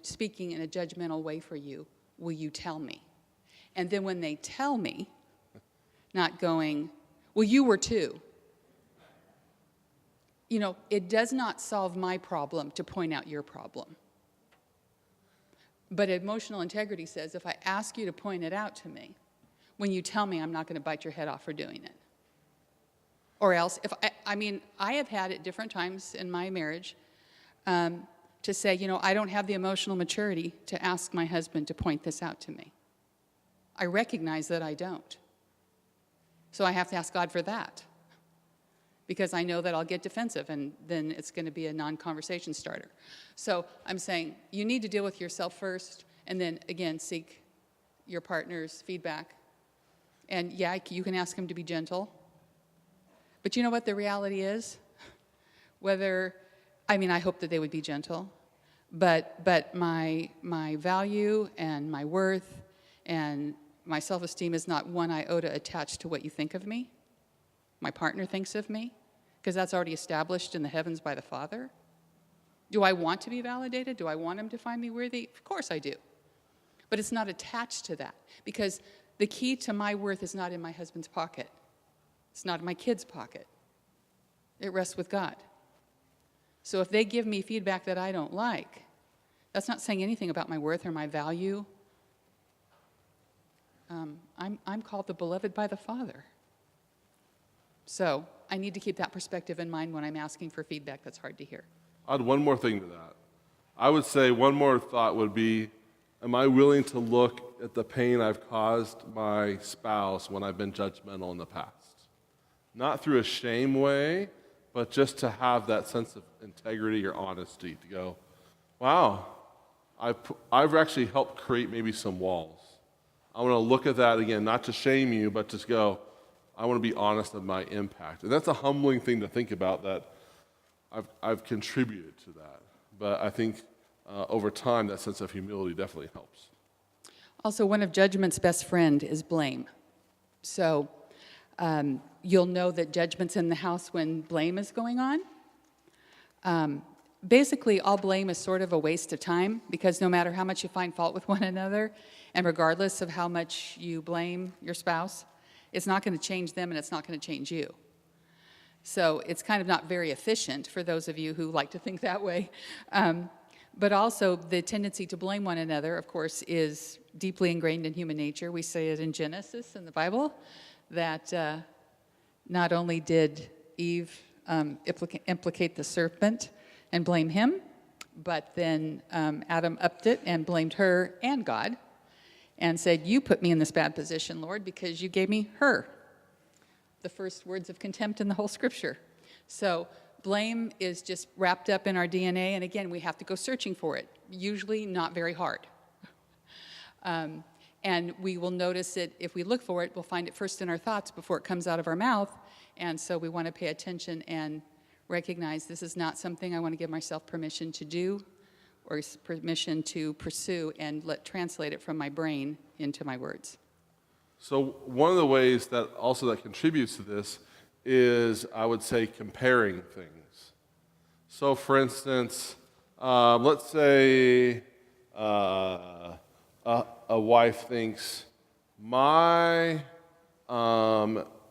speaking in a judgmental way for you, will you tell me? And then when they tell me, not going, well, you were too. You know, it does not solve my problem to point out your problem. But emotional integrity says, if I ask you to point it out to me, when you tell me, I'm not going to bite your head off for doing it. Or else, I have had at different times in my marriage to say, you know, I don't have the emotional maturity to ask my husband to point this out to me. I recognize that I don't. So I have to ask God for that. Because I know that I'll get defensive, and then it's going to be a non-conversation starter. So I'm saying, you need to deal with yourself first, and then, again, seek your partner's feedback. And yeah, you can ask him to be gentle. But you know what the reality is? I hope that they would be gentle, but my value and my worth and my self-esteem is not one iota attached to what you think of me, my partner thinks of me, because that's already established in the heavens by the Father. Do I want to be validated? Do I want him to find me worthy? Of course I do. But it's not attached to that, because the key to my worth is not in my husband's pocket. It's not in my kid's pocket. It rests with God. So if they give me feedback that I don't like, that's not saying anything about my worth or my value. I'm called the beloved by the Father. So I need to keep that perspective in mind when I'm asking for feedback that's hard to hear. I'll add one more thing to that. I would say one more thought would be, am I willing to look at the pain I've caused my spouse when I've been judgmental in the past? Not through a shame way, but just to have that sense of integrity or honesty to go, wow, I've actually helped create maybe some walls. I want to look at that again, not to shame you, but just go, I want to be honest of my impact. And that's a humbling thing to think about, that I've contributed to that. But I think over time, that sense of humility definitely helps. Also, one of judgment's best friend is blame. So you'll know that judgment's in the house when blame is going on. Basically, all blame is sort of a waste of time, because no matter how much you find fault with one another, and regardless of how much you blame your spouse, it's not going to change them and it's not going to change you. So it's kind of not very efficient for those of you who like to think that way. But also, the tendency to blame one another, of course, is deeply ingrained in human nature. We say it in Genesis in the Bible, that not only did Eve implicate the serpent and blame him, but then Adam upped it and blamed her and God and said, you put me in this bad position, Lord, because you gave me her. The first words of contempt in the whole scripture. So blame is just wrapped up in our DNA, and again, we have to go searching for it, usually not very hard. And we will notice it, if we look for it, we'll find it first in our thoughts before it comes out of our mouth, and so we want to pay attention and recognize this is not something I want to give myself permission to do or permission to pursue, and translate it from my brain into my words. So one of the ways that also that contributes to this is, I would say, comparing things. So for instance, let's say a wife thinks, my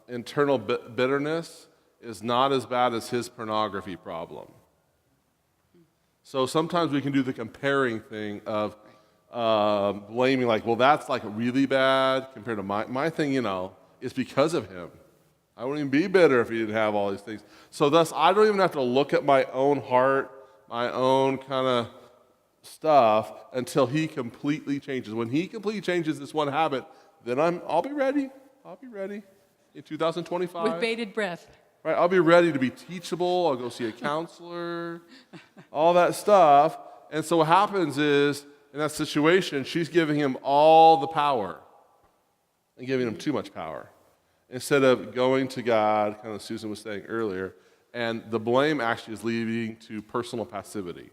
internal bitterness is not as bad as his pornography problem. So sometimes we can do the comparing thing of blaming, like, well, that's like really bad compared to my thing, is because of him. I wouldn't even be bitter if he didn't have all these things. So thus, I don't even have to look at my own heart, my own kind of stuff until he completely changes. When he completely changes this one habit, then I'll be ready. I'll be ready in 2025. With bated breath. Right, I'll be ready to be teachable. I'll go see a counselor, all that stuff. And so what happens is, in that situation, she's giving him all the power and giving him too much power, instead of going to God, kind of Susan was saying earlier, and the blame actually is leading to personal passivity,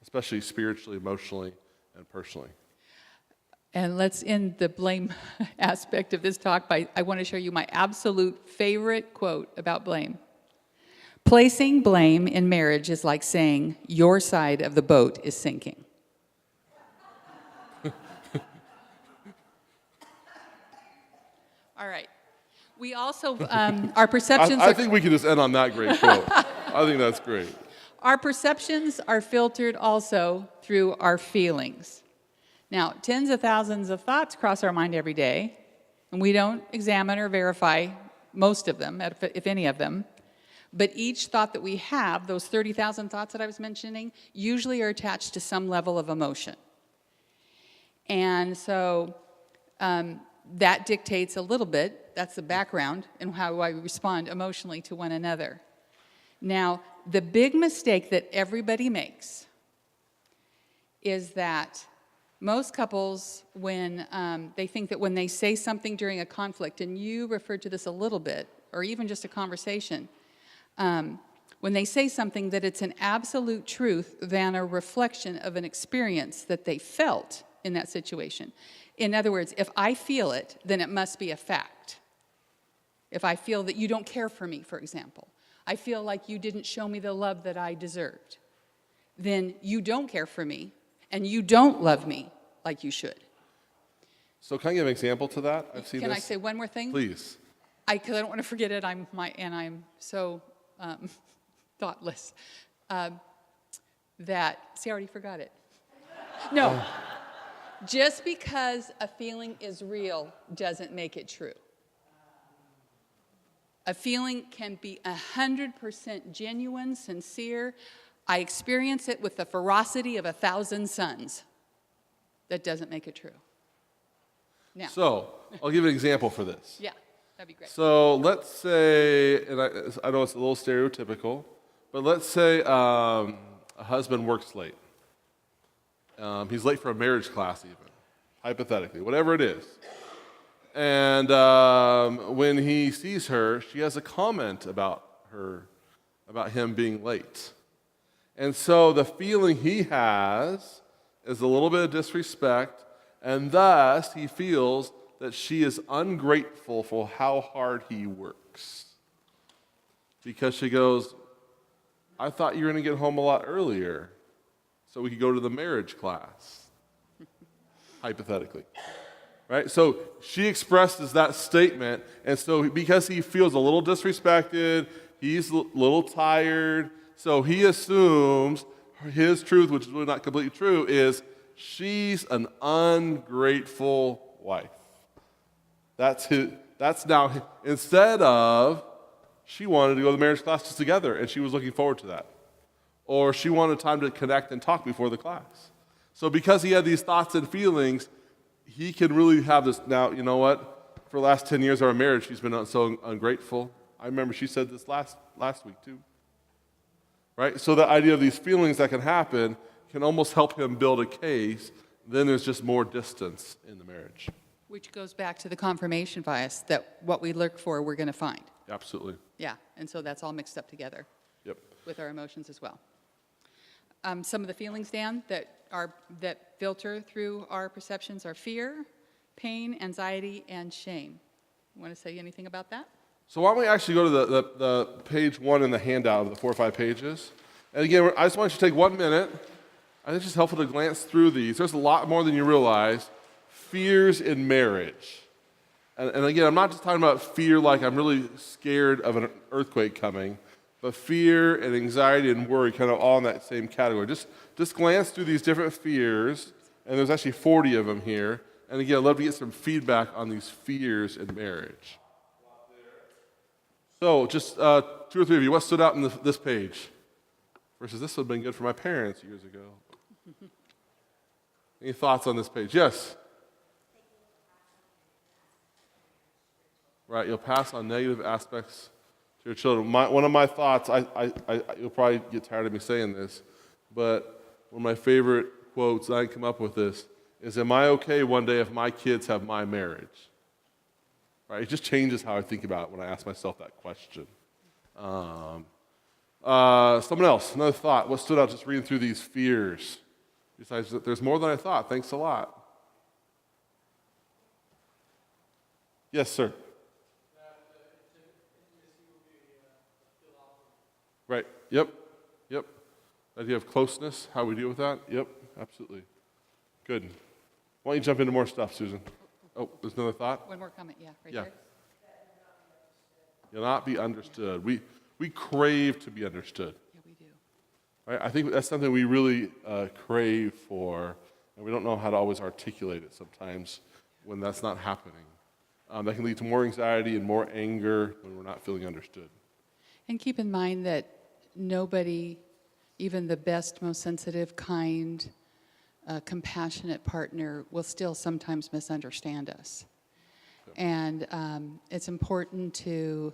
especially spiritually, emotionally, and personally. And let's end the blame aspect of this talk by, I want to show you my absolute favorite quote about blame. Placing blame in marriage is like saying your side of the boat is sinking. All right. We also, our perceptions I think we can just end on that great quote. I think that's great. Our perceptions are filtered also through our feelings. Now, tens of thousands of thoughts cross our mind every day, and we don't examine or verify most of them, if any of them. But each thought that we have, those 30,000 thoughts that I was mentioning, usually are attached to some level of emotion. And so that dictates a little bit, that's the background, and how I respond emotionally to one another. Now, the big mistake that everybody makes is that most couples, when they think that when they say something during a conflict, and you referred to this a little bit, or even just a conversation, when they say something, that it's an absolute truth than a reflection of an experience that they felt in that situation. In other words, if I feel it, then it must be a fact. If I feel that you don't care for me, for example, I feel like you didn't show me the love that I deserved, then you don't care for me, and you don't love me like you should. So can I give an example to that? I've seen Can this. I say one more thing? Please. Because I don't want to forget it. I'm so thoughtless that, see, I already forgot it. No. Just because a feeling is real doesn't make it true. A feeling can be 100% genuine, sincere. I experience it with the ferocity of 1,000 suns. That doesn't make it true. Now, So, I'll give you an example for this. yeah, that'd be great. So let's say, and I know it's a little stereotypical, but let's say a husband works late. He's late for a marriage class even, hypothetically, whatever it is. And when he sees her, she has a comment about him being late. And so the feeling he has is a little bit of disrespect, and thus he feels that she is ungrateful for how hard he works. Because she goes, I thought you were going to get home a lot earlier so we could go to the marriage class, hypothetically. Right? So she expresses that statement, and so because he feels a little disrespected, he's a little tired, so he assumes his truth, which is really not completely true, is she's an ungrateful wife. That's now, instead of, she wanted to go to the marriage classes together, and she was looking forward to that. Or she wanted time to connect and talk before the class. So because he had these thoughts and feelings, he can really have this, now, you know what? For the last 10 years of our marriage, she's been so ungrateful. I remember she said this last week too. Right? So the idea of these feelings that can happen can almost help him build a case. Then there's just more distance in the marriage. Which goes back to the confirmation bias, that what we look for, we're going to find. Absolutely. Yeah, and so that's all mixed up together Yep. with our emotions as well. Some of the feelings, Dan, that filter through our perceptions are fear, pain, anxiety, and shame. You want to say anything about that? So why don't we actually go to the page 1 in the handout of the 4 or 5 pages. And again, I just want you to take 1 minute. I think it's just helpful to glance through these. There's a lot more than you realize. Fears in marriage. And again, I'm not just talking about fear like I'm really scared of an earthquake coming, but fear and anxiety and worry kind of all in that same category. Just glance through these different fears, and there's actually 40 of them here. And again, I'd love to get some feedback on these fears in marriage. So just 2 or 3 of you, what stood out in this page? Versus this would have been good for my parents years ago. Any thoughts on this page? Yes? Right, you'll pass on negative aspects to your children. One of my thoughts, you'll probably get tired of me saying this, but one of my favorite quotes, I can come up with this, is, am I okay one day if my kids have my marriage? Right, it just changes how I think about it when I ask myself that question. Someone else, another thought. What stood out just reading through these fears? Besides, there's more than I thought. Thanks a lot. Yes, sir. Right. Yep. The idea of closeness, how we deal with that. Yep. Absolutely. Good. Why don't you jump into more stuff, Susan? Oh, there's another thought? One more comment, right Yeah. there. You'll not be understood. We crave to be understood. Yeah, we do. Right? I think that's something we really crave for, and we don't know how to always articulate it sometimes when that's not happening. That can lead to more anxiety and more anger when we're not feeling understood. And keep in mind that nobody, even the best, most sensitive, kind, compassionate partner, will still sometimes misunderstand us. And it's important to,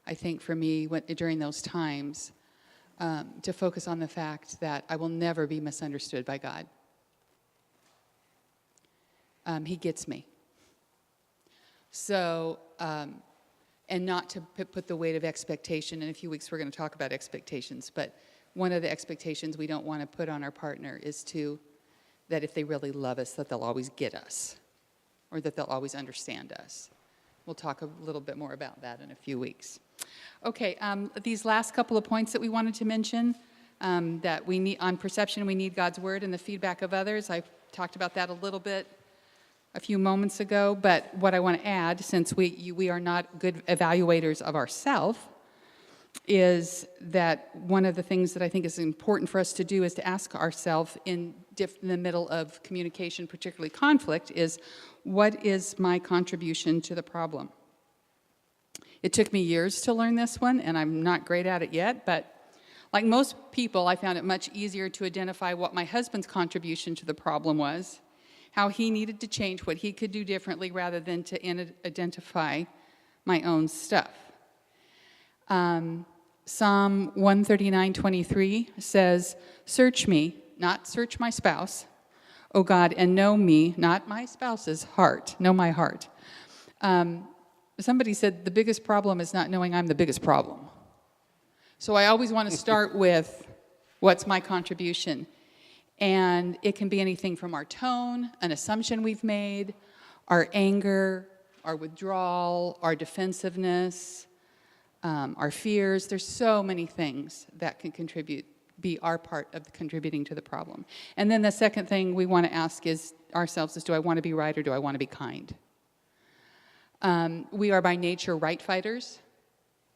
I think for me, during those times, to focus on the fact that I will never be misunderstood by God. He gets me. So, and not to put the weight of expectation. In a few weeks, we're going to talk about expectations. But one of the expectations we don't want to put on our partner is that if they really love us, that they'll always get us, or that they'll always understand us. We'll talk a little bit more about that in a few weeks. Okay, these last couple of points that we wanted to mention, that we need, on perception, we need God's word and the feedback of others. I talked about that a little bit a few moments ago, but what I want to add, since we are not good evaluators of ourselves, is that one of the things that I think is important for us to do is to ask ourselves in the middle of communication, particularly conflict, is what is my contribution to the problem? It took me years to learn this one, and I'm not great at it yet, but Like most people, I found it much easier to identify what my husband's contribution to the problem was, how he needed to change, what he could do differently, rather than to identify my own stuff. Psalm 139:23 says, "Search me," not search my spouse, "O God, and know me," not my spouse's heart, know my heart. Somebody said the biggest problem is not knowing I'm the biggest problem. So I always want to start with what's my contribution. And it can be anything from our tone, an assumption we've made, our anger, our withdrawal, our defensiveness, our fears. There's so many things that can be our part of contributing to the problem. And then the second thing we want to ask ourselves is, do I want to be right or do I want to be kind? We are by nature right fighters.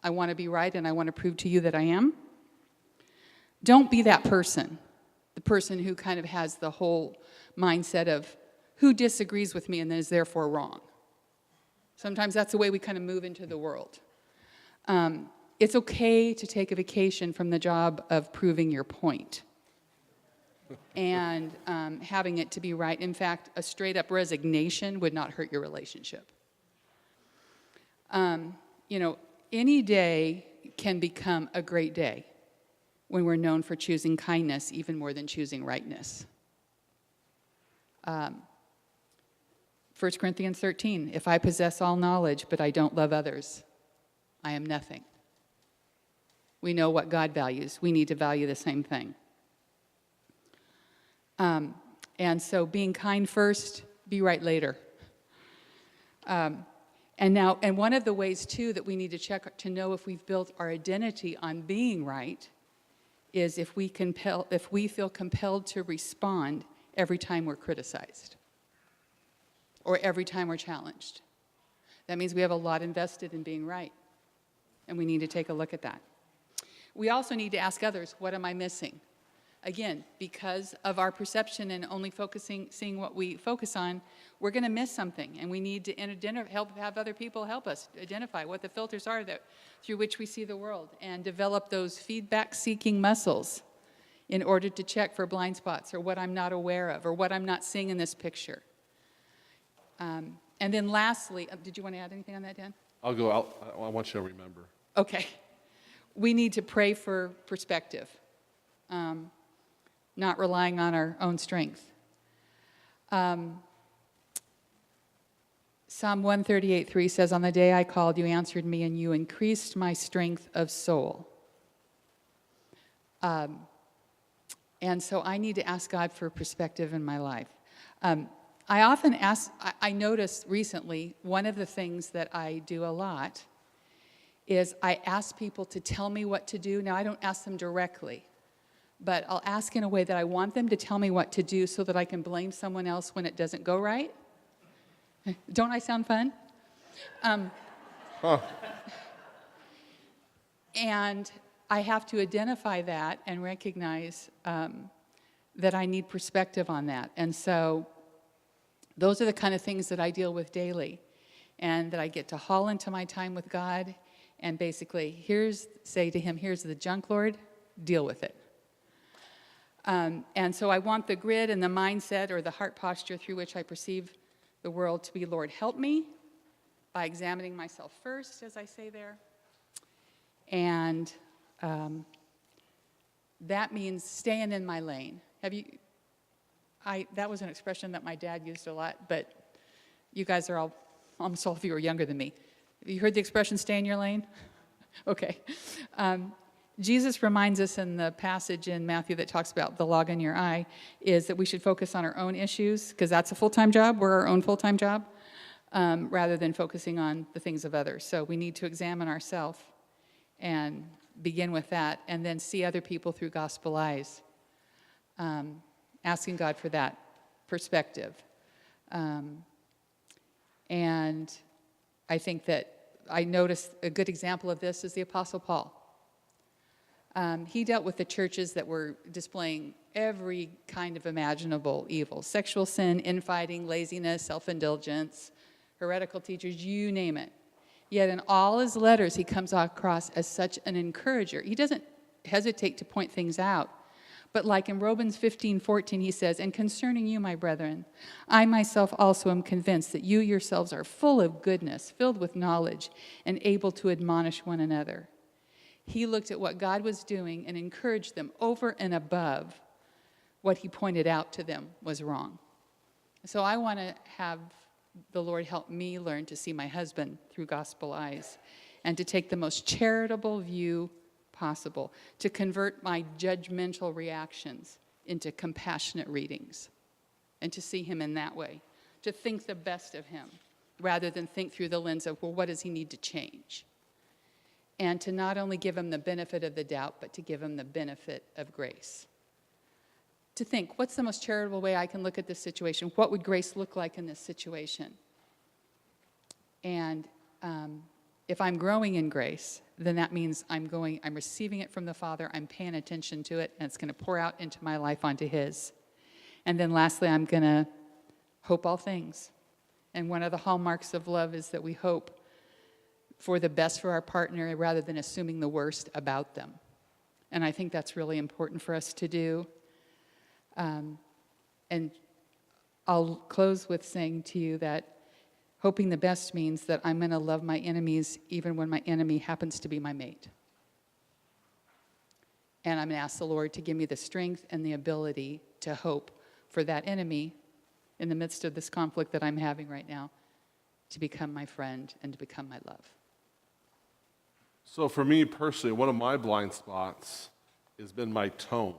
I want to be right and I want to prove to you that I am. Don't be that person, the person who kind of has the whole mindset of who disagrees with me and is therefore wrong. Sometimes that's the way we kind of move into the world. It's okay to take a vacation from the job of proving your point and having it to be right. In fact, a straight-up resignation would not hurt your relationship. Any day can become a great day when we're known for choosing kindness even more than choosing rightness. 1 Corinthians 13, if I possess all knowledge but I don't love others, I am nothing. We know what God values. We need to value the same thing. And so being kind first, be right later. And one of the ways, too, that we need to check to know if we've built our identity on being right is if we feel compelled to respond every time we're criticized or every time we're challenged. That means we have a lot invested in being right, and we need to take a look at that. We also need to ask others, what am I missing? Again, because of our perception and only seeing what we focus on, we're going to miss something, and we need to have other people help us identify what the filters are through which we see the world and develop those feedback-seeking muscles in order to check for blind spots or what I'm not aware of or what I'm not seeing in this picture. And then lastly, did you want to add anything on that, Dan? I'll go. I want you to remember. Okay. We need to pray for perspective. Not relying on our own strength. Psalm 138:3 says, "On the day I called, you answered me, and you increased my strength of soul." And so I need to ask God for perspective in my life. I often I noticed recently, one of the things that I do a lot is I ask people to tell me what to do. Now, I don't ask them directly, but I'll ask in a way that I want them to tell me what to do so that I can blame someone else when it doesn't go right. Don't I sound fun? And I have to identify that and recognize that I need perspective on that. And so those are the kind of things that I deal with daily and that I get to haul into my time with God and basically say to him, here's the junk, Lord, deal with it. And so I want the grid and the mindset or the heart posture through which I perceive the world to be, Lord, help me by examining myself first, as I say there. And that means staying in my lane. That was an expression that my dad used a lot, but you guys are almost all of you are younger than me. Have you heard the expression, stay in your lane? Okay. Jesus reminds us in the passage in Matthew that talks about the log in your eye is that we should focus on our own issues because that's a full-time job. We're our own full-time job rather than focusing on the things of others. So we need to examine ourselves and begin with that and then see other people through gospel eyes, asking God for that perspective. And I think that I noticed a good example of this is the Apostle Paul. He dealt with the churches that were displaying every kind of imaginable evil. Sexual sin, infighting, laziness, self-indulgence, heretical teachers, you name it. Yet in all his letters, he comes across as such an encourager. He doesn't hesitate to point things out. But like in Romans 15:14, he says, "And concerning you, my brethren, I myself also am convinced that you yourselves are full of goodness, filled with knowledge, and able to admonish one another." He looked at what God was doing and encouraged them over and above what he pointed out to them was wrong. So I want to have the Lord help me learn to see my husband through gospel eyes and to take the most charitable view possible, to convert my judgmental reactions into compassionate readings, and to see him in that way, to think the best of him rather than think through the lens of, well, what does he need to change? And to not only give him the benefit of the doubt, but to give him the benefit of grace. To think, what's the most charitable way I can look at this situation? What would grace look like in this situation? And if I'm growing in grace, then that means I'm receiving it from the Father, I'm paying attention to it, and it's going to pour out into my life onto his. And then lastly, I'm going to hope all things. And one of the hallmarks of love is that we hope for the best for our partner rather than assuming the worst about them. And I think that's really important for us to do. And I'll close with saying to you that hoping the best means that I'm going to love my enemies even when my enemy happens to be my mate. And I'm going to ask the Lord to give me the strength and the ability to hope for that enemy in the midst of this conflict that I'm having right now to become my friend and to become my love. So for me personally, one of my blind spots has been my tone,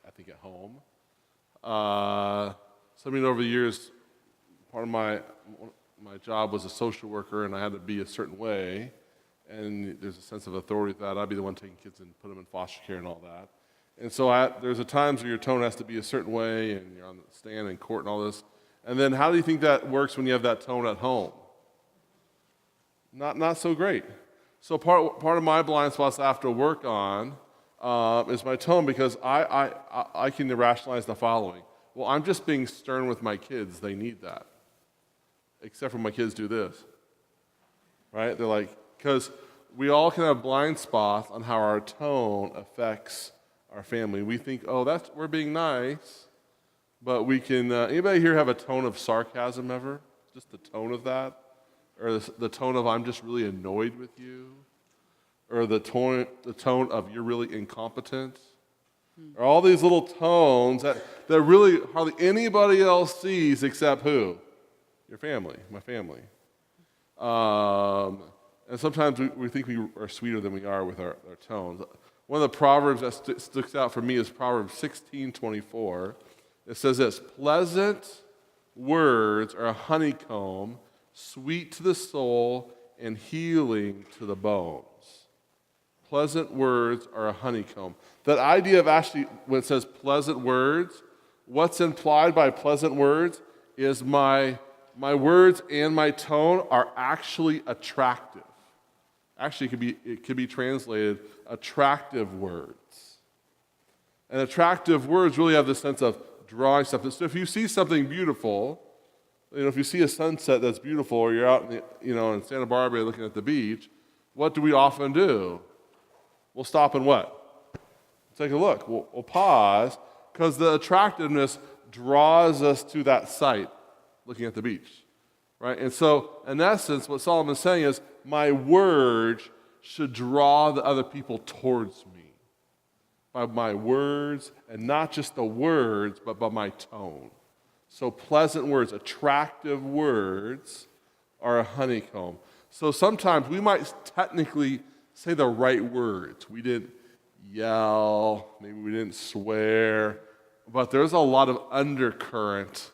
I think, at home. Over the years, part of my job was a social worker, and I had to be a certain way, and there's a sense of authority with that. I'd be the one taking kids and put them in foster care and all that. And so there's a times where your tone has to be a certain way, and you're on the stand in court and all this. And then how do you think that works when you have that tone at home? Not so great. So part of my blind spots I have to work on is my tone, because I can rationalize the following. Well, I'm just being stern with my kids. They need that. Except for my kids do this. Right? They're like, because we all can have blind spots on how our tone affects our family. We think, we're being nice, but we can, anybody here have a tone of sarcasm ever? Just the tone of that? Or the tone of I'm just really annoyed with you? Or the tone of you're really incompetent? Or all these little tones that really hardly anybody else sees except who? Your family, my family. And sometimes we think we are sweeter than we are with our tones. One of the proverbs that sticks out for me is Proverbs 16:24. It says this: pleasant words are a honeycomb, sweet to the soul and healing to the bones. Pleasant words are a honeycomb. That idea of actually, when it says pleasant words, what's implied by pleasant words is my words and my tone are actually attractive. Actually, it could be translated attractive words. And attractive words really have this sense of drawing something. So if you see something beautiful, if you see a sunset that's beautiful, or you're out in Santa Barbara looking at the beach, what do we often do? We'll stop and what? Take a look. We'll pause, because the attractiveness draws us to that site, looking at the beach, right? And so, in essence, what Solomon's saying is, my words should draw the other people towards me by my words, and not just the words, but by my tone. So pleasant words, attractive words are a honeycomb. So sometimes we might technically say the right words. We didn't yell, maybe we didn't swear, but there's a lot of undercurrent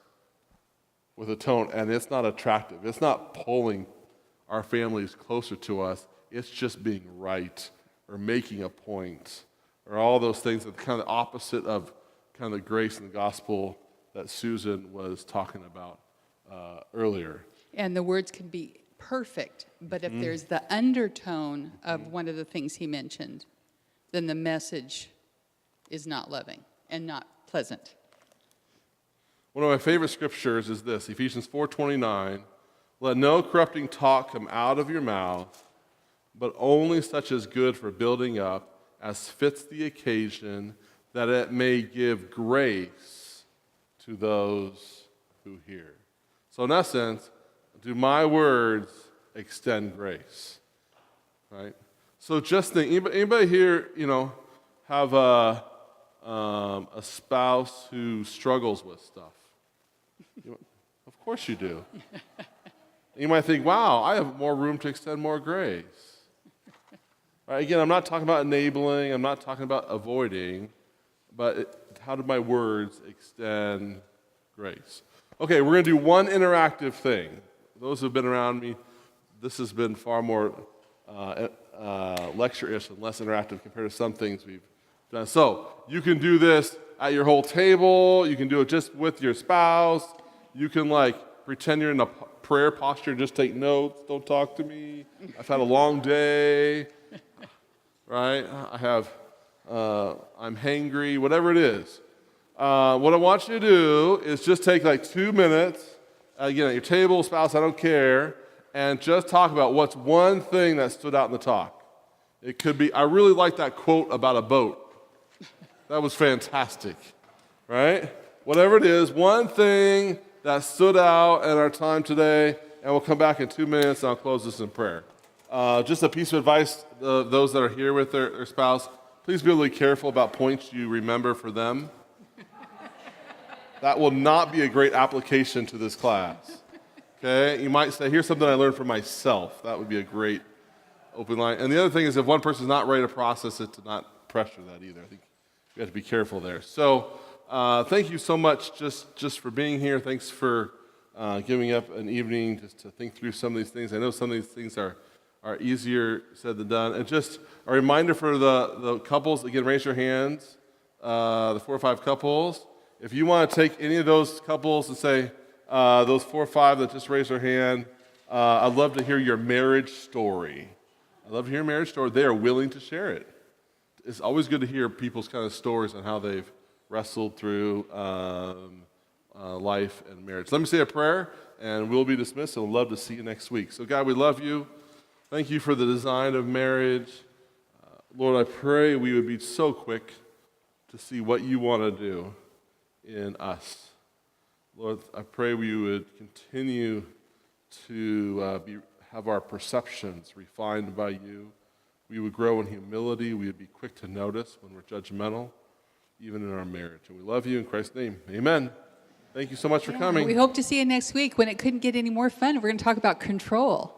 with a tone, and it's not attractive. It's not pulling our families closer to us. It's just being right or making a point or all those things that are kind of the opposite of kind of the grace and the gospel that Susan was talking about earlier. And the words can be perfect, but if there's the undertone of one of the things he mentioned, then the message is not loving and not pleasant. One of my favorite scriptures is this, Ephesians 4:29. Let no corrupting talk come out of your mouth, but only such as good for building up, as fits the occasion, that it may give grace to those who hear. So in essence, do my words extend grace? Right? So just think, anybody here, have a spouse who struggles with stuff? Of course you do. You might think, wow, I have more room to extend more grace. Right? Again, I'm not talking about enabling, I'm not talking about avoiding, but how do my words extend grace? Okay, we're going to do one interactive thing. Those who have been around me, this has been far more lecture-ish and less interactive compared to some things we've done. So you can do this at your whole table. You can do it just with your spouse. You can pretend you're in a prayer posture, just take notes. Don't talk to me. I've had a long day. Right? I'm hangry. Whatever it is. What I want you to do is just take 2 minutes. Again, at your table, spouse, I don't care. And just talk about what's one thing that stood out in the talk. It could be, I really like that quote about a boat. That was fantastic, right? Whatever it is, one thing that stood out in our time today, and we'll come back in 2 minutes and I'll close this in prayer. Just a piece of advice, those that are here with their spouse, please be really careful about points you remember for them. That will not be a great application to this class. Okay, you might say, here's something I learned for myself. That would be a great open line. And the other thing is, if one person's not ready to process it, to not pressure that either. I think you have to be careful there. So thank you so much just for being here. Thanks for giving up an evening just to think through some of these things. I know some of these things are easier said than done. And just a reminder for the couples, again, raise your hands, the 4 or 5 couples. If you want to take any of those couples and say, those 4 or 5 that just raised their hand, I'd love to hear your marriage story. I'd love to hear your marriage story. They are willing to share it. It's always good to hear people's kind of stories on how they've wrestled through life and marriage. Let me say a prayer, and we'll be dismissed, and we'd love to see you next week. So, God, we love you. Thank you for the design of marriage. Lord, I pray we would be so quick to see what you want to do in us. Lord, I pray we would continue to have our perceptions refined by you. We would grow in humility. We would be quick to notice when we're judgmental, even in our marriage. And we love you in Christ's name. Amen. Thank you so much for coming. We hope to see you next week when it couldn't get any more fun. We're going to talk about control.